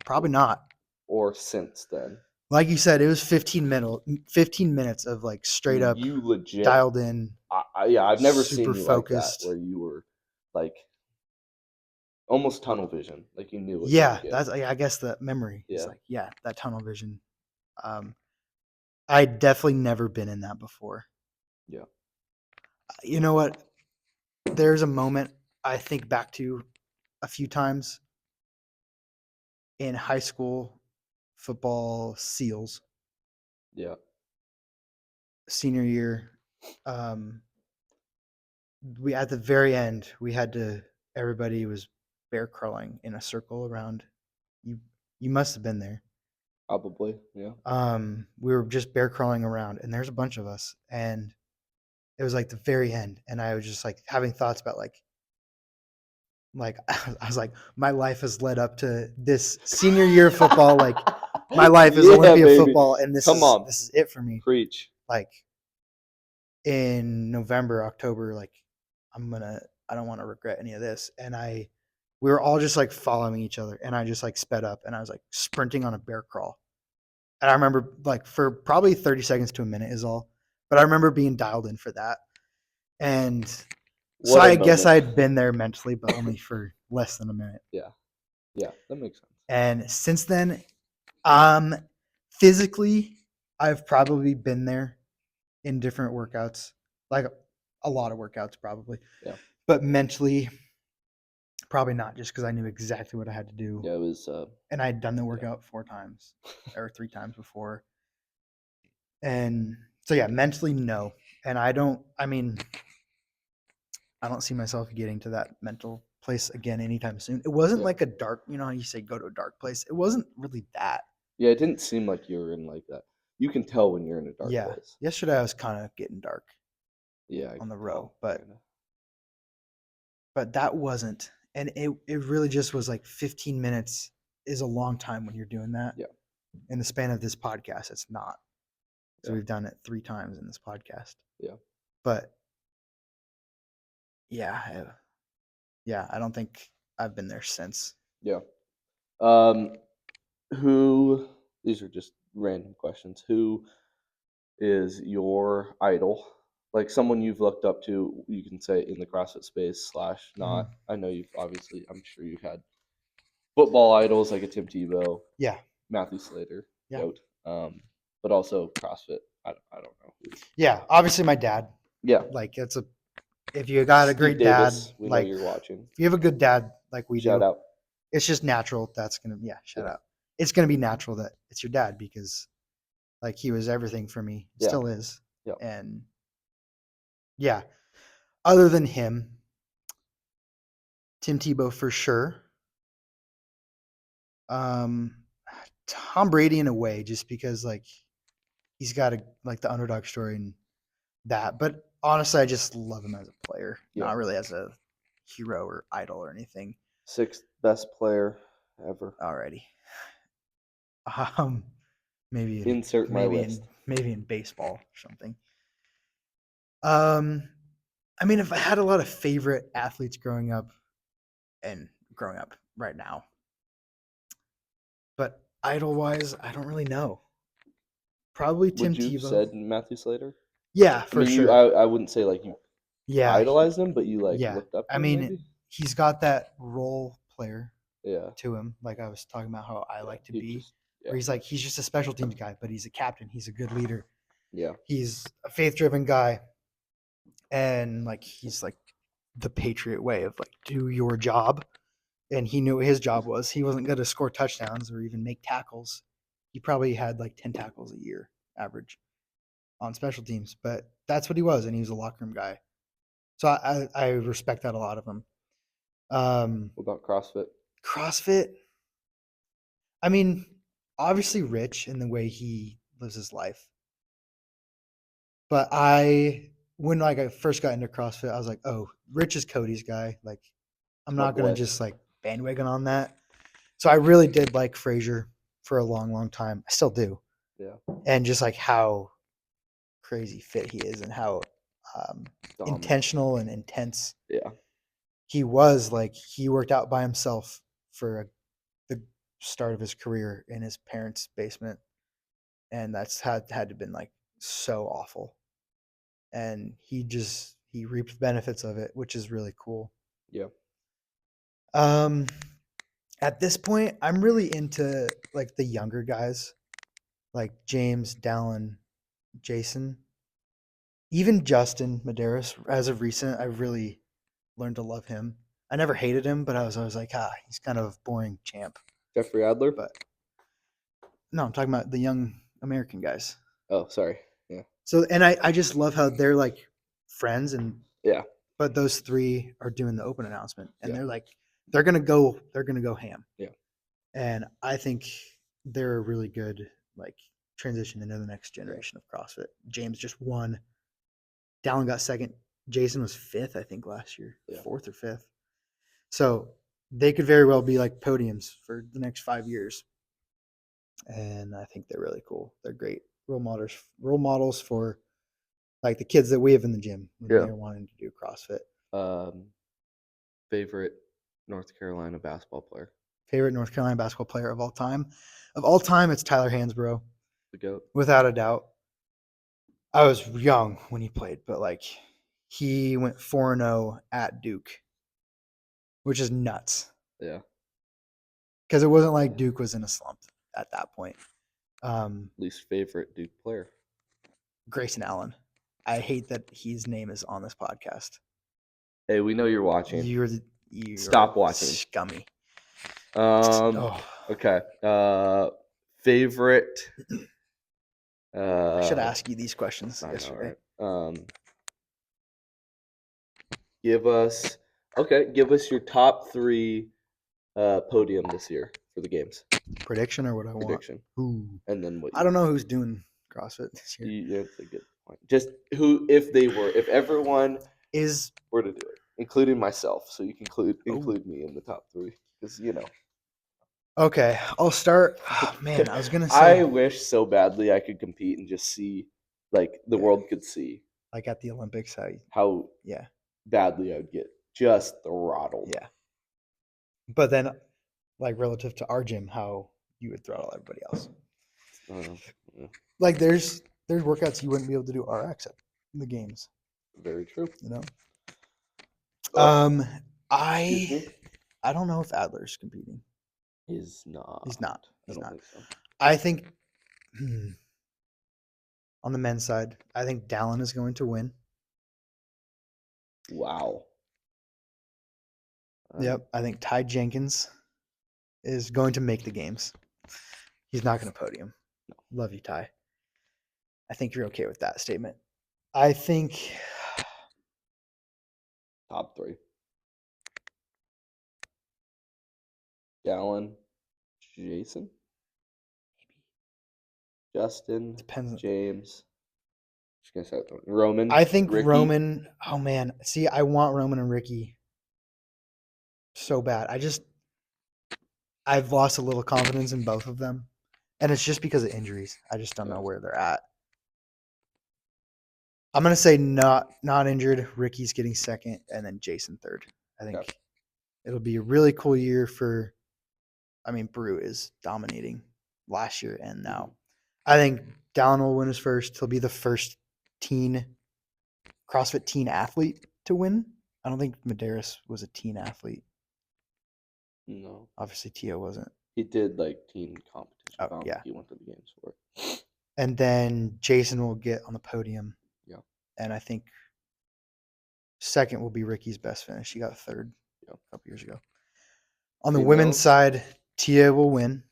Probably not. Or since then. Like you said, it was 15 minutes of like straight up you legit dialed in. I've never seen you focused. Like that, where you were like almost tunnel vision, like you knew what that's I guess the memory is like that tunnel vision. I definitely never been in that before. Yeah. You know what? There's a moment I think back to a few times in high school football SEALs. Yeah. Senior year. We at the very end everybody was bear crawling in a circle around you. You must have been there. Probably, yeah. We were just bear crawling around, and there's a bunch of us, and it was like the very end, and I was just like having thoughts about like I was like, my life has led up to this senior year of football. Like my life is Olympia football, and this is it for me. Preach. Like in November, October, like I don't want to regret any of this. And we were all just like following each other, and I just like sped up, and I was like sprinting on a bear crawl. And I remember like for probably 30 seconds to a minute is all, but I remember being dialed in for that. And so I guess I had been there mentally, but only for less than a minute. Yeah. Yeah, that makes sense. And since then, physically, I've probably been there in different workouts, like a lot of workouts probably. Yeah. But mentally, probably not, just because I knew exactly what I had to do. Yeah, it was. And I'd done the workout 4 times or 3 times before. And so, yeah, mentally, no. And I don't see myself getting to that mental place again anytime soon. It wasn't like a dark, you know how you say go to a dark place? It wasn't really that. Yeah, it didn't seem like you were in like that. You can tell when you're in a dark Yeah. place. Yesterday I was kind of getting dark Yeah, I on the can row, tell, but kinda. that wasn't. And it really just was like 15 minutes is a long time when you're doing that. Yeah. In the span of this podcast, it's not. So Yeah. we've done it 3 times in this podcast. Yeah. But yeah, I don't think I've been there since. Yeah. Um, who? These are just random questions. Who is your idol? Like someone you've looked up to, you can say in the CrossFit space / not. I know you've obviously, I'm sure you've had football idols like a Tim Tebow, Yeah. Matthew Slater, Yeah. GOAT, but also CrossFit. I don't know who. Yeah, obviously my dad. Yeah, Like if you got a Steve great dad, Davis, we know like you're watching. if you have a good dad like we Shout do, out. it's just natural that's gonna shout Yeah. out. It's gonna be natural that it's your dad because like he was everything for me. Yeah. Still is. Yeah. And yeah. Other than him, Tim Tebow for sure. Tom Brady in a way, just because like he's got like the underdog story and that. But honestly, I just love him as a player, Yeah. not really as a hero or idol or anything. 6th best player ever. Already. Maybe Insert my list. maybe in baseball or something. I mean, if I had a lot of favorite athletes growing up right now, but idol wise, I don't really know. Probably Tim Would you have Tebow. said Matthew Slater? Yeah, I for mean, sure. I wouldn't say like you Yeah, idolized him, but you like yeah. looked up I to him, mean, maybe. he's got that role player Yeah. to him. Like I was talking about how I like to be, Yeah. where he's just a special teams guy, but he's a captain. He's a good leader. Yeah. He's a faith-driven guy, and like he's like the Patriot way of like do your job. And he knew what his job was. He wasn't going to score touchdowns or even make tackles. He probably had like 10 tackles a year average on special teams, but that's what he was, and he was a locker room guy. So I respect that a lot of him. What about CrossFit? CrossFit. I mean, obviously Rich in the way he lives his life. But when like I first got into CrossFit, I was like, oh, Rich is Cody's guy. Like, I'm My not gonna boy. just like bandwagon on that. So I really did like Frazier for a long, long time. I still do. Yeah. And just like how crazy fit he is and how intentional and intense Yeah. he was. Like he worked out by himself for the start of his career in his parents' basement, and that's had to been like so awful. And he reaped the benefits of it, which is really cool. Yeah. At this point, I'm really into like the younger guys, like James, Dallin, Jason, even Justin Medeiros. As of recent, I really learned to love him. I never hated him, but I was always like, he's kind of a boring champ. Jeffrey Adler. But no, I'm talking about the young American guys. Oh, sorry. Yeah. So, and I just love how they're like friends, and Yeah. but those 3 are doing the open announcement, and Yeah. they're like, they're gonna go ham. Yeah. And I think they're a really good like transition into the next generation of CrossFit. James just won. Dallin got second. Jason was 5th, I think, last year, Yeah. 4th or 5th. So they could very well be like podiums for the next 5 years. And I think they're really cool. They're great role models for like the kids that we have in the gym when they're wanting to do CrossFit. Favorite North Carolina basketball player? Favorite North Carolina basketball player of all time? Of all time, it's Tyler Hansbrough. The GOAT. Without a doubt. I was young when he played, but like he went 4-0 at Duke, which is nuts. Yeah. Because it wasn't like Duke was in a slump at that point. Least favorite Duke player? Grayson Allen. I hate that his name is on this podcast. Hey, we know you're watching. You're Stop watching. Scummy. Okay. Favorite. I should ask you these questions yesterday. Right. Give us your top 3 podium this year for the games. Prediction or what I Prediction. want? Ooh. And then what? I don't know who's doing CrossFit this year. That's a good point. Just who, if everyone were to do it, including myself, so you can include me in the top 3, because Okay, I'll start. Oh, man, I was gonna I say wish so badly I could compete and just see, like the world could see, like at the Olympics, how yeah, badly I would get just throttled. yeah. But then, like relative to our gym, how you would throttle everybody else. Yeah. Like there's workouts you wouldn't be able to do RX at the games. Very true. I Excuse me? I don't know if Adler's competing. He's not. He's not. I don't think so. I think on the men's side, I think Dallin is going to win. Wow. Yep, I think Ty Jenkins is going to make the games. He's not going to podium. No. Love you, Ty. I think you're okay with that statement. I think top 3. Dallin, Jason, Justin, depends. James. Just gonna say Roman. I think Ricky. Roman. Oh man, see, I want Roman and Ricky so bad. I've lost a little confidence in both of them, and it's just because of injuries. I just don't know where they're at. I'm gonna say not injured. Ricky's getting second, and then Jason third. I think it'll be a really cool year for. I mean, Brew is dominating last year and now. I think Dallin will win his first. He'll be the first CrossFit teen athlete to win. I don't think Medeiros was a teen athlete. No. Obviously, Tio wasn't. He did like teen competition. Oh, yeah. He went to the games for it. And then Jason will get on the podium. Yeah. And I think second will be Ricky's best finish. He got third a couple years ago. On the women's side, Tia will win.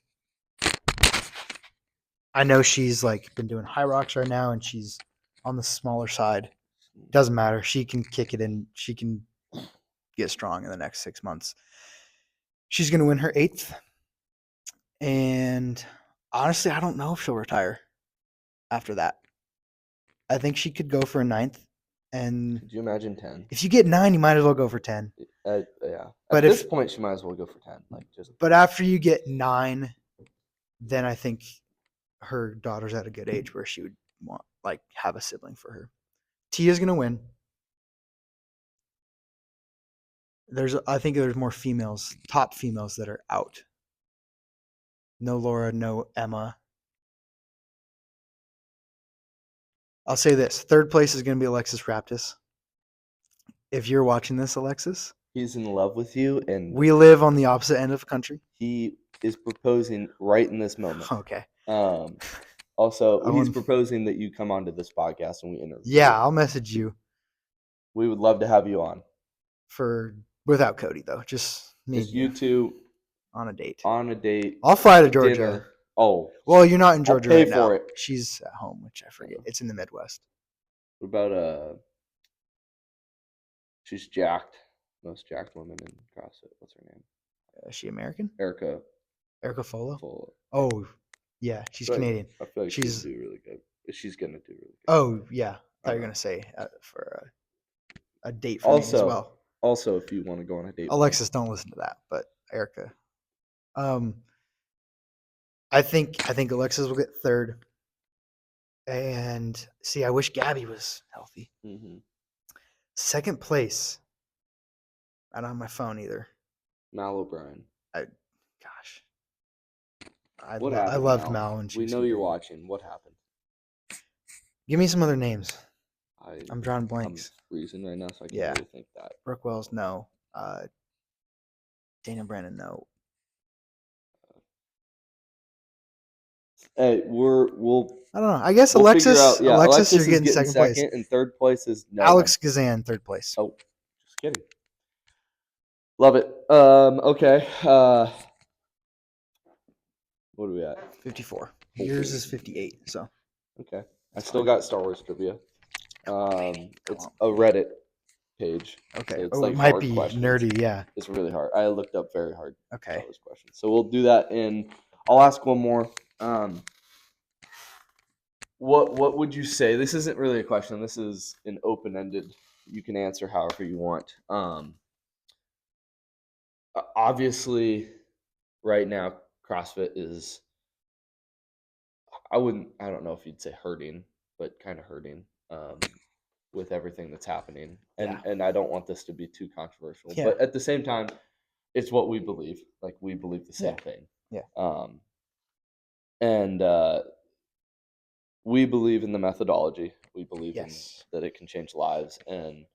I know she's like been doing high rocks right now, and she's on the smaller side. Doesn't matter. She can kick it in. She can get strong in the next 6 months. She's going to win her 8th. And honestly, I don't know if she'll retire after that. I think she could go for a 9th. And could you imagine 10? If you get 9, you might as well go for 10. Yeah. But at this point, she might as well go for 10. But after you get 9, then I think her daughter's at a good age where she would want have a sibling for her. Tia's gonna win. I think there's more females, top females that are out. No Laura, no Emma. I'll say this: 3rd place is gonna be Alexis Raptis. If you're watching this, Alexis, he's in love with you, and we live on the opposite end of the country. He is proposing right in this moment. Okay. Also, he's proposing that you come onto this podcast and we interview. Yeah, I'll message you. We would love to have you on. Without Cody though, just me. Just you two on a date. I'll fly to Georgia. Dinner. Oh. Well, you're not in Georgia right now. For it. She's at home, which I forget. It's in the Midwest. What about she's jacked. Most jacked woman in CrossFit. What's her name? Is she American? Erica Folo? Oh, yeah. She's Canadian. I feel like she's do really good. She's going to do really good. Oh, yeah. I thought you were going to say for a date for me as well. Also, if you want to go on a date. Alexis, don't listen to that, but Erica. I think Alexis will get 3rd. And see, I wish Gabby was healthy. Mm-hmm. 2nd place. I don't have my phone either. Mal O'Brien. I loved Mal when she was know you're watching. What happened? Give me some other names. I'm drawing blanks. I'm freezing right now, so I can't really think that. Brooke Wells, no. Daniel Brandon, no. Hey, we'll. I don't know. I guess Alexis. Alexis, you're getting second place. And 3rd place is no Alex Gazan, 3rd place. Oh, just kidding. Love it. Okay. What are we at? 54. Yours is 58. So. Okay. I still got Star Wars trivia. It's a Reddit page. Okay. It's Oh, like it might hard be questions. nerdy. Yeah. It's really hard. I looked up very hard Okay. those questions. So we'll do that I'll ask one more. What would you say? This isn't really a question. This is an open-ended. You can answer however you want. Obviously, right now, CrossFit is. I don't know if you'd say hurting, but kind of hurting with everything that's happening. Yeah. And I don't want this to be too controversial, Yeah. but at the same time, it's what we believe. Like we believe the same Yeah. thing. Yeah. And we believe in the methodology. We believe in Yes. that it can change lives. And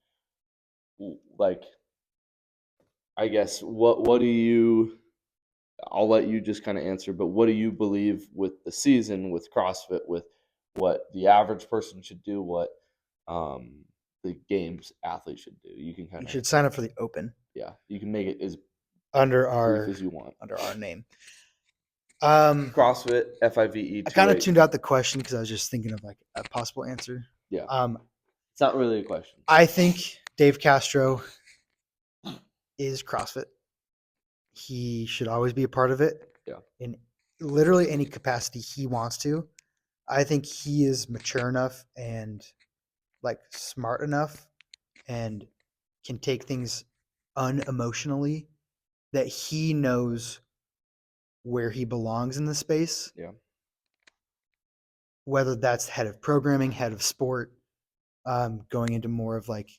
like, I guess what do you? I'll let you just kind of answer. But what do you believe with the season, with CrossFit, with what the average person should do, what the games athlete should do? You can kind You of should sign up for the Open you can make it as under brief our as you want. name. CrossFit FIVE I kind of 28. tuned out the question because I was just thinking of like a possible answer. Yeah. It's not really a question. I think Dave Castro is CrossFit. He should always be a part of it. Yeah. In literally any capacity he wants to. I think he is mature enough and like smart enough and can take things unemotionally that he knows where he belongs in the space. Yeah. Whether that's head of programming, head of sport, going into more of like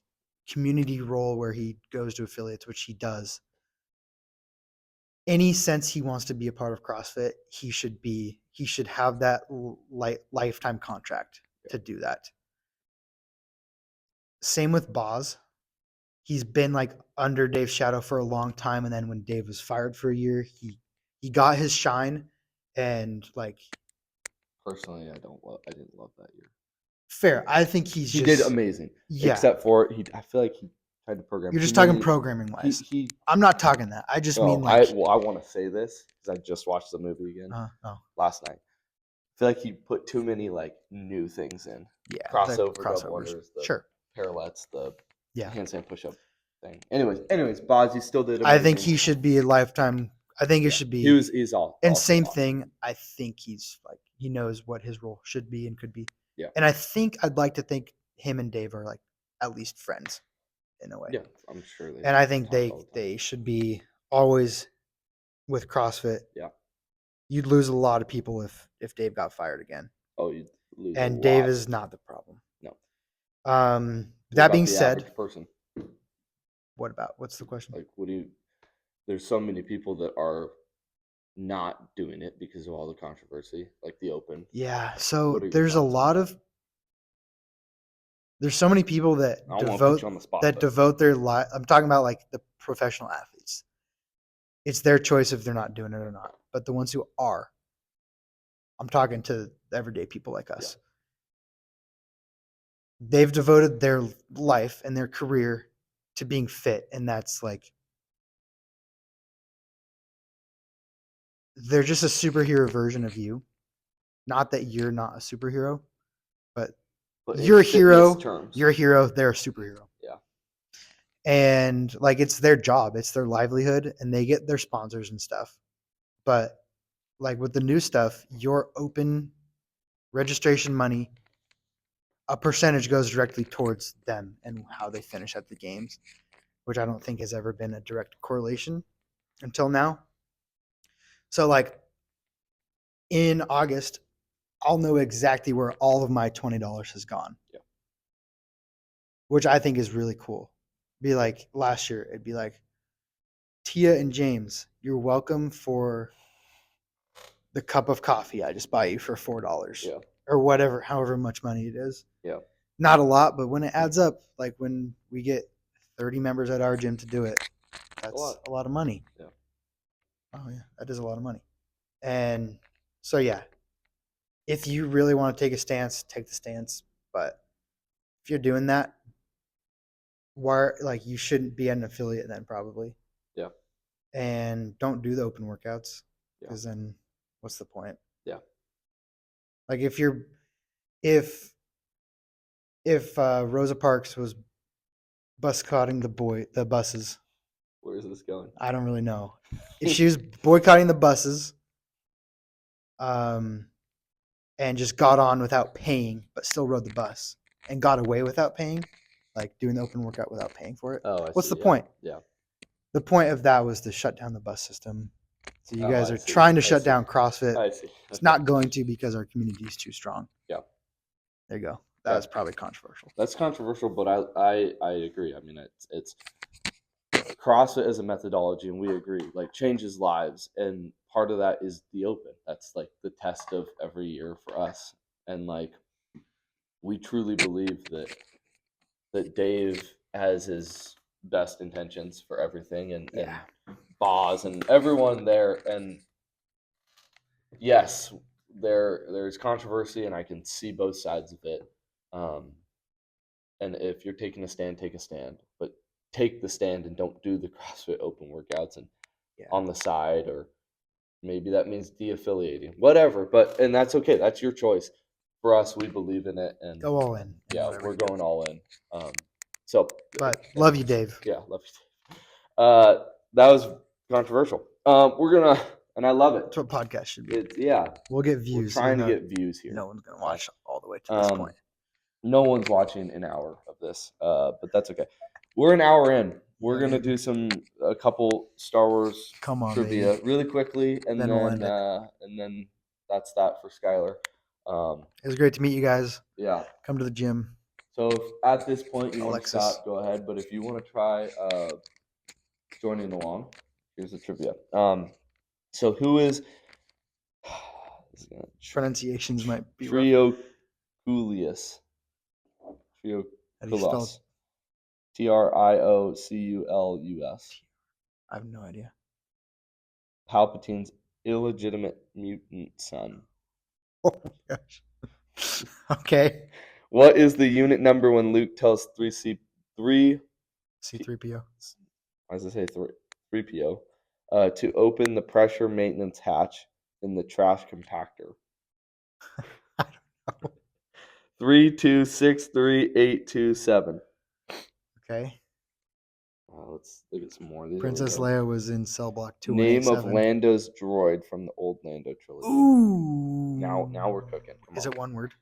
community role where he goes to affiliates, which he does. Any sense he wants to be a part of CrossFit, he should have that lifetime contract to do that. Same with Boz. He's been like under Dave's shadow for a long time, and then when Dave was fired for a year, he got his shine, and like Personally, I didn't love that year. fair. I think he did amazing. Yeah. Except for I feel like he tried to program. You're just talking programming wise. I'm not talking that. I just mean like I want to say this because I just watched the movie again last night. I feel like he put too many like new things in. Yeah, crossovers, the parallettes, the handstand push-up thing. Anyways, Bozzy still did amazing. I think he should be a lifetime. I think it should be. He's all. And same thing. I think he's like he knows what his role should be and could be. Yeah. And I think I'd like to think him and Dave are like at least friends in a way. Yeah, I'm sure. And I think they should be always with CrossFit. Yeah. You'd lose a lot of people if Dave got fired again. Oh, you'd lose. And Dave is not the problem. No. That being said, person. What's the question? Like, there's so many people that are not doing it because of all the controversy, like the Open. Yeah. So there's so many people that devote their life. I'm talking about like the professional athletes. It's their choice if they're not doing it or not. But the ones who are, I'm talking to everyday people like us. Yeah. They've devoted their life and their career to being fit. And that's like, they're just a superhero version of you. Not that you're not a superhero, but you're a hero. You're a hero. They're a superhero. Yeah. And like, it's their job. It's their livelihood and they get their sponsors and stuff. But like with the new stuff, your Open registration money, a percentage goes directly towards them and how they finish at the games, which I don't think has ever been a direct correlation until now. So like in August, I'll know exactly where all of my $20 has gone. Yeah. Which I think is really cool. Be like last year, it'd be like, Tia and James, you're welcome for the cup of coffee I just buy you for $4. Yeah. Or whatever, however much money it is. Yeah. Not a lot, but when it adds up, like when we get 30 members at our gym to do it, that's a lot of money. Yeah. Oh yeah, that is a lot of money. And so yeah, if you really want to take a stance, take the stance. But if you're doing that, you shouldn't be an affiliate then probably. Yeah. And don't do the Open workouts because then what's the point? Yeah. Like if Rosa Parks was boycotting the buses. Where is this going? I don't really know. If she was boycotting the buses, and just got on without paying, but still rode the bus and got away without paying, like doing the open workout without paying for it. Oh, I What's see. the point? Yeah. The point of that was to shut down the bus system. So you guys I are see. trying to I shut see. down CrossFit. I see. It's Okay. not going to because our community is too strong. Yeah. There you go. That Okay. was probably controversial. That's controversial, but I agree. I mean, it's CrossFit as a methodology, and we agree. Like changes lives, and part of that is the open. That's like the test of every year for us, and like we truly believe that Dave has his best intentions for everything, and Yeah. Boz and everyone there, and yes, there's controversy, and I can see both sides of it. Um, and if you're taking a stand, take a stand, but take the stand and don't do the CrossFit open workouts and Yeah. on the side, or maybe that means de-affiliating, whatever. But and that's okay. That's your choice. For us, we believe in it, and Go all in. yeah, we're going all in. So, but love you, Dave. Yeah, love you. That was controversial. We're gonna, and I love it. That's what podcast should be. Yeah, we'll get views. We're trying to get views here. No one's gonna watch all the way to this point. No one's watching an hour of this, but that's okay. We're an hour in. We're gonna do a couple Star Wars trivia baby. really quickly, and then we'll end it. And then that's that for Skyler. It was great to meet you guys. Yeah. Come to the gym. So if at this point you want to Alexis. stop, go ahead. But if you want to try joining along, here's the trivia. So who is pronunciations might be Trioculus? How do you spell Trioculus. Triocculus. I have no idea. Palpatine's illegitimate mutant son. Oh my gosh. Okay. What is the unit number when Luke tells C3PO? Why does it say 3PO? To open the pressure maintenance hatch in the trash compactor. I don't know. 3263827. Okay. Let's look at some more. Princess Leia was in cell block 2. Name of Lando's droid from the old Lando trilogy. Ooh. Now we're cooking. Is it one word?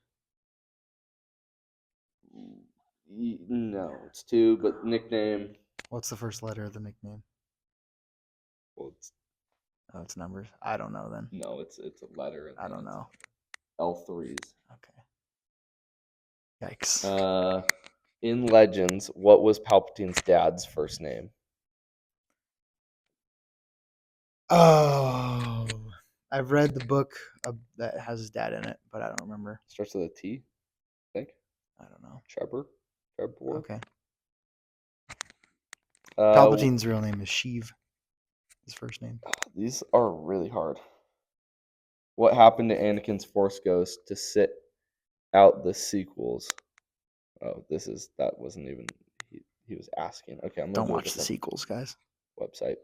No, it's 2, but nickname. What's the first letter of the nickname? Well, it's numbers. I don't know then. No, it's a letter. I don't know. L3s. Okay. Yikes. In Legends, what was Palpatine's dad's first name? Oh, I've read the book that has his dad in it, but I don't remember. Starts with a T, I think. I don't know. Trevor. Okay. Palpatine's real name is Sheev. His first name. These are really hard. What happened to Anakin's Force Ghost to sit out the sequels? Oh, that wasn't even he was asking. Okay, I'm gonna don't watch the sequels, guys. Website.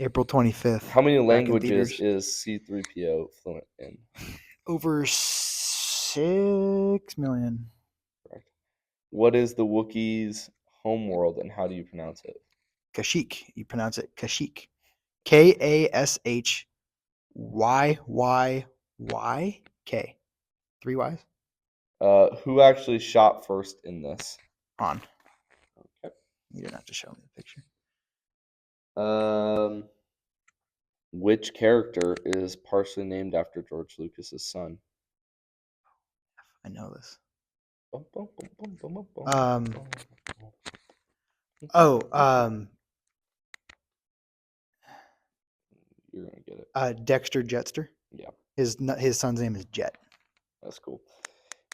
April 25th. How many languages is C3PO fluent in? Over 6 million. Correct. What is the Wookiees' homeworld and how do you pronounce it? Kashyyyk. You pronounce it Kashyyyk. Kashyyk. 3 Y's? Who actually shot first in this? Han. Okay. You didn't have to show me the picture. Which character is partially named after George Lucas's son? I know this. You're gonna get it. Dexter Jetster. Yeah. His son's name is Jet. That's cool.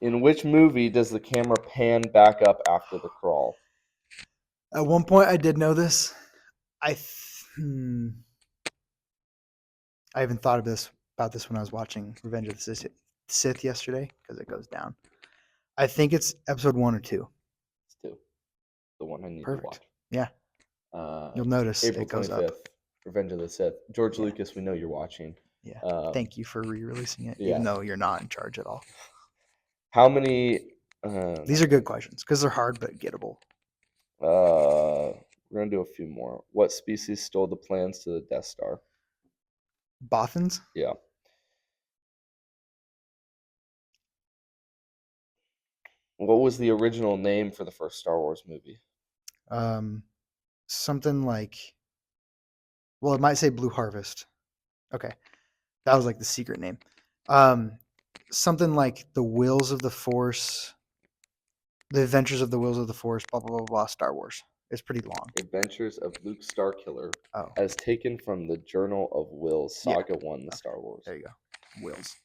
In which movie does the camera pan back up after the crawl? At one point, I did know this. I even thought about this when I was watching Revenge of the Sith yesterday because it goes down. I think it's episode 1 or 2. It's 2. The one I need to watch. Yeah. You'll notice April it goes 25th, up. Revenge of the Sith. George Lucas, we know you're watching. Yeah. Thank you for re-releasing it, yeah. even though you're not in charge at all. How many? These are good questions because they're hard but gettable. We're gonna do a few more. What species stole the plans to the Death Star? Bothans? Yeah. What was the original name for the first Star Wars movie? Something like, well, it might say Blue Harvest. Okay. That was like the secret name. Something like The Wheels of the Force, The Adventures of the Wheels of the Force, blah, blah, blah, blah, Star Wars. It's pretty long. Adventures of Luke Starkiller, Oh, as taken from the Journal of Wills, Yeah. Saga 1, the Okay. Star Wars. there you go. Wheels.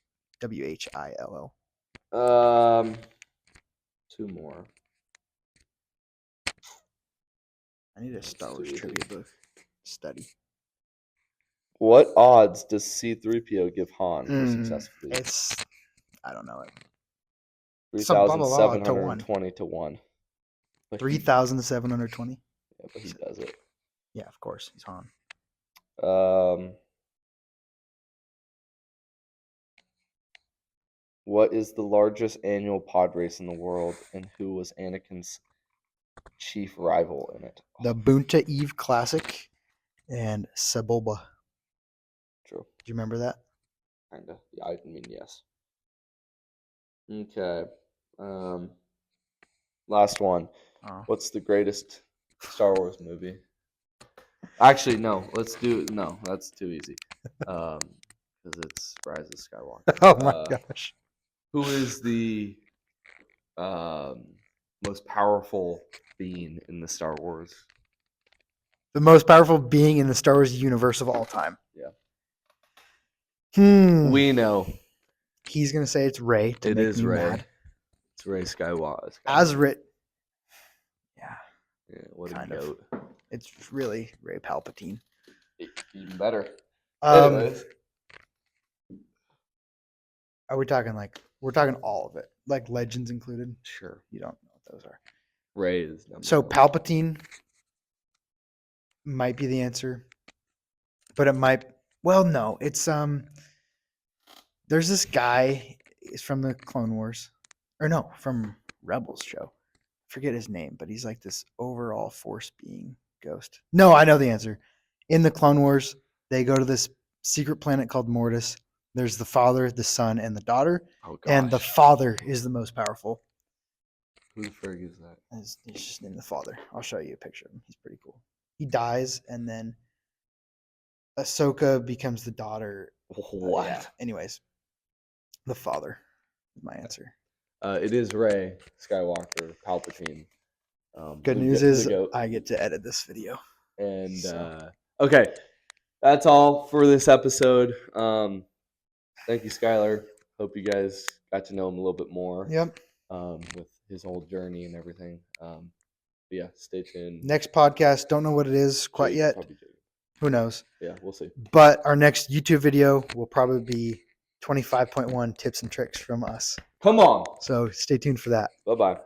Whill. Two more. I need a That's Star Wars too trivia easy. book study. What odds does C-3PO give Han for successfully? It's, I don't know it. Some blah, blah, blah, to 3,720 to 1. But he- 3,720. Yeah, but he does it. Yeah, of course. He's Han. What is the largest annual pod race in the world, and who was Anakin's chief rival in it? The Bunta Eve Classic and Sebulba. True. Do you remember that? Kinda. Yeah, I mean, yes. Okay. Last one. Oh. What's the greatest Star Wars movie? Actually, no. No, that's too easy. Because it's Rise of Skywalker. Oh my gosh. Who is the most powerful being in the Star Wars? The most powerful being in the Star Wars universe of all time. Yeah. We know. He's gonna say it's Rey to It make is me Rey. mad. It's Rey Skywalker. As writ. Yeah. Yeah, what kind a of. goat. It's really Rey Palpatine. Even better. Anyways. Are we talking we're talking all of it, like legends included? Sure. You don't know what those are. Rey is number So one. Palpatine might be the answer, but it might. Well, no, it's There's this guy. He's from the Clone Wars, or no, from Rebels show. Forget his name, but he's like this overall Force being ghost. No, I know the answer. In the Clone Wars, they go to this secret planet called Mortis. There's the father, the son, and the daughter. Oh, And the gosh. father is the most powerful. Who the frig is that? He's just named the father. I'll show you a picture of him. He's pretty cool. He dies, and then Ahsoka becomes the daughter. What? Yeah. Anyways, the father is my answer. It is Rey Skywalker, Palpatine. Good news is I get to edit this video. And So. Okay, that's all for this episode. Thank you, Skyler. Hope you guys got to know him a little bit more. Yep. With his whole journey and everything. But yeah, stay tuned. Next podcast, don't know what it is quite yet. Who knows? Yeah, we'll see. But our next YouTube video will probably be 25.1 tips and tricks from us. Come on. So stay tuned for that. Bye-bye.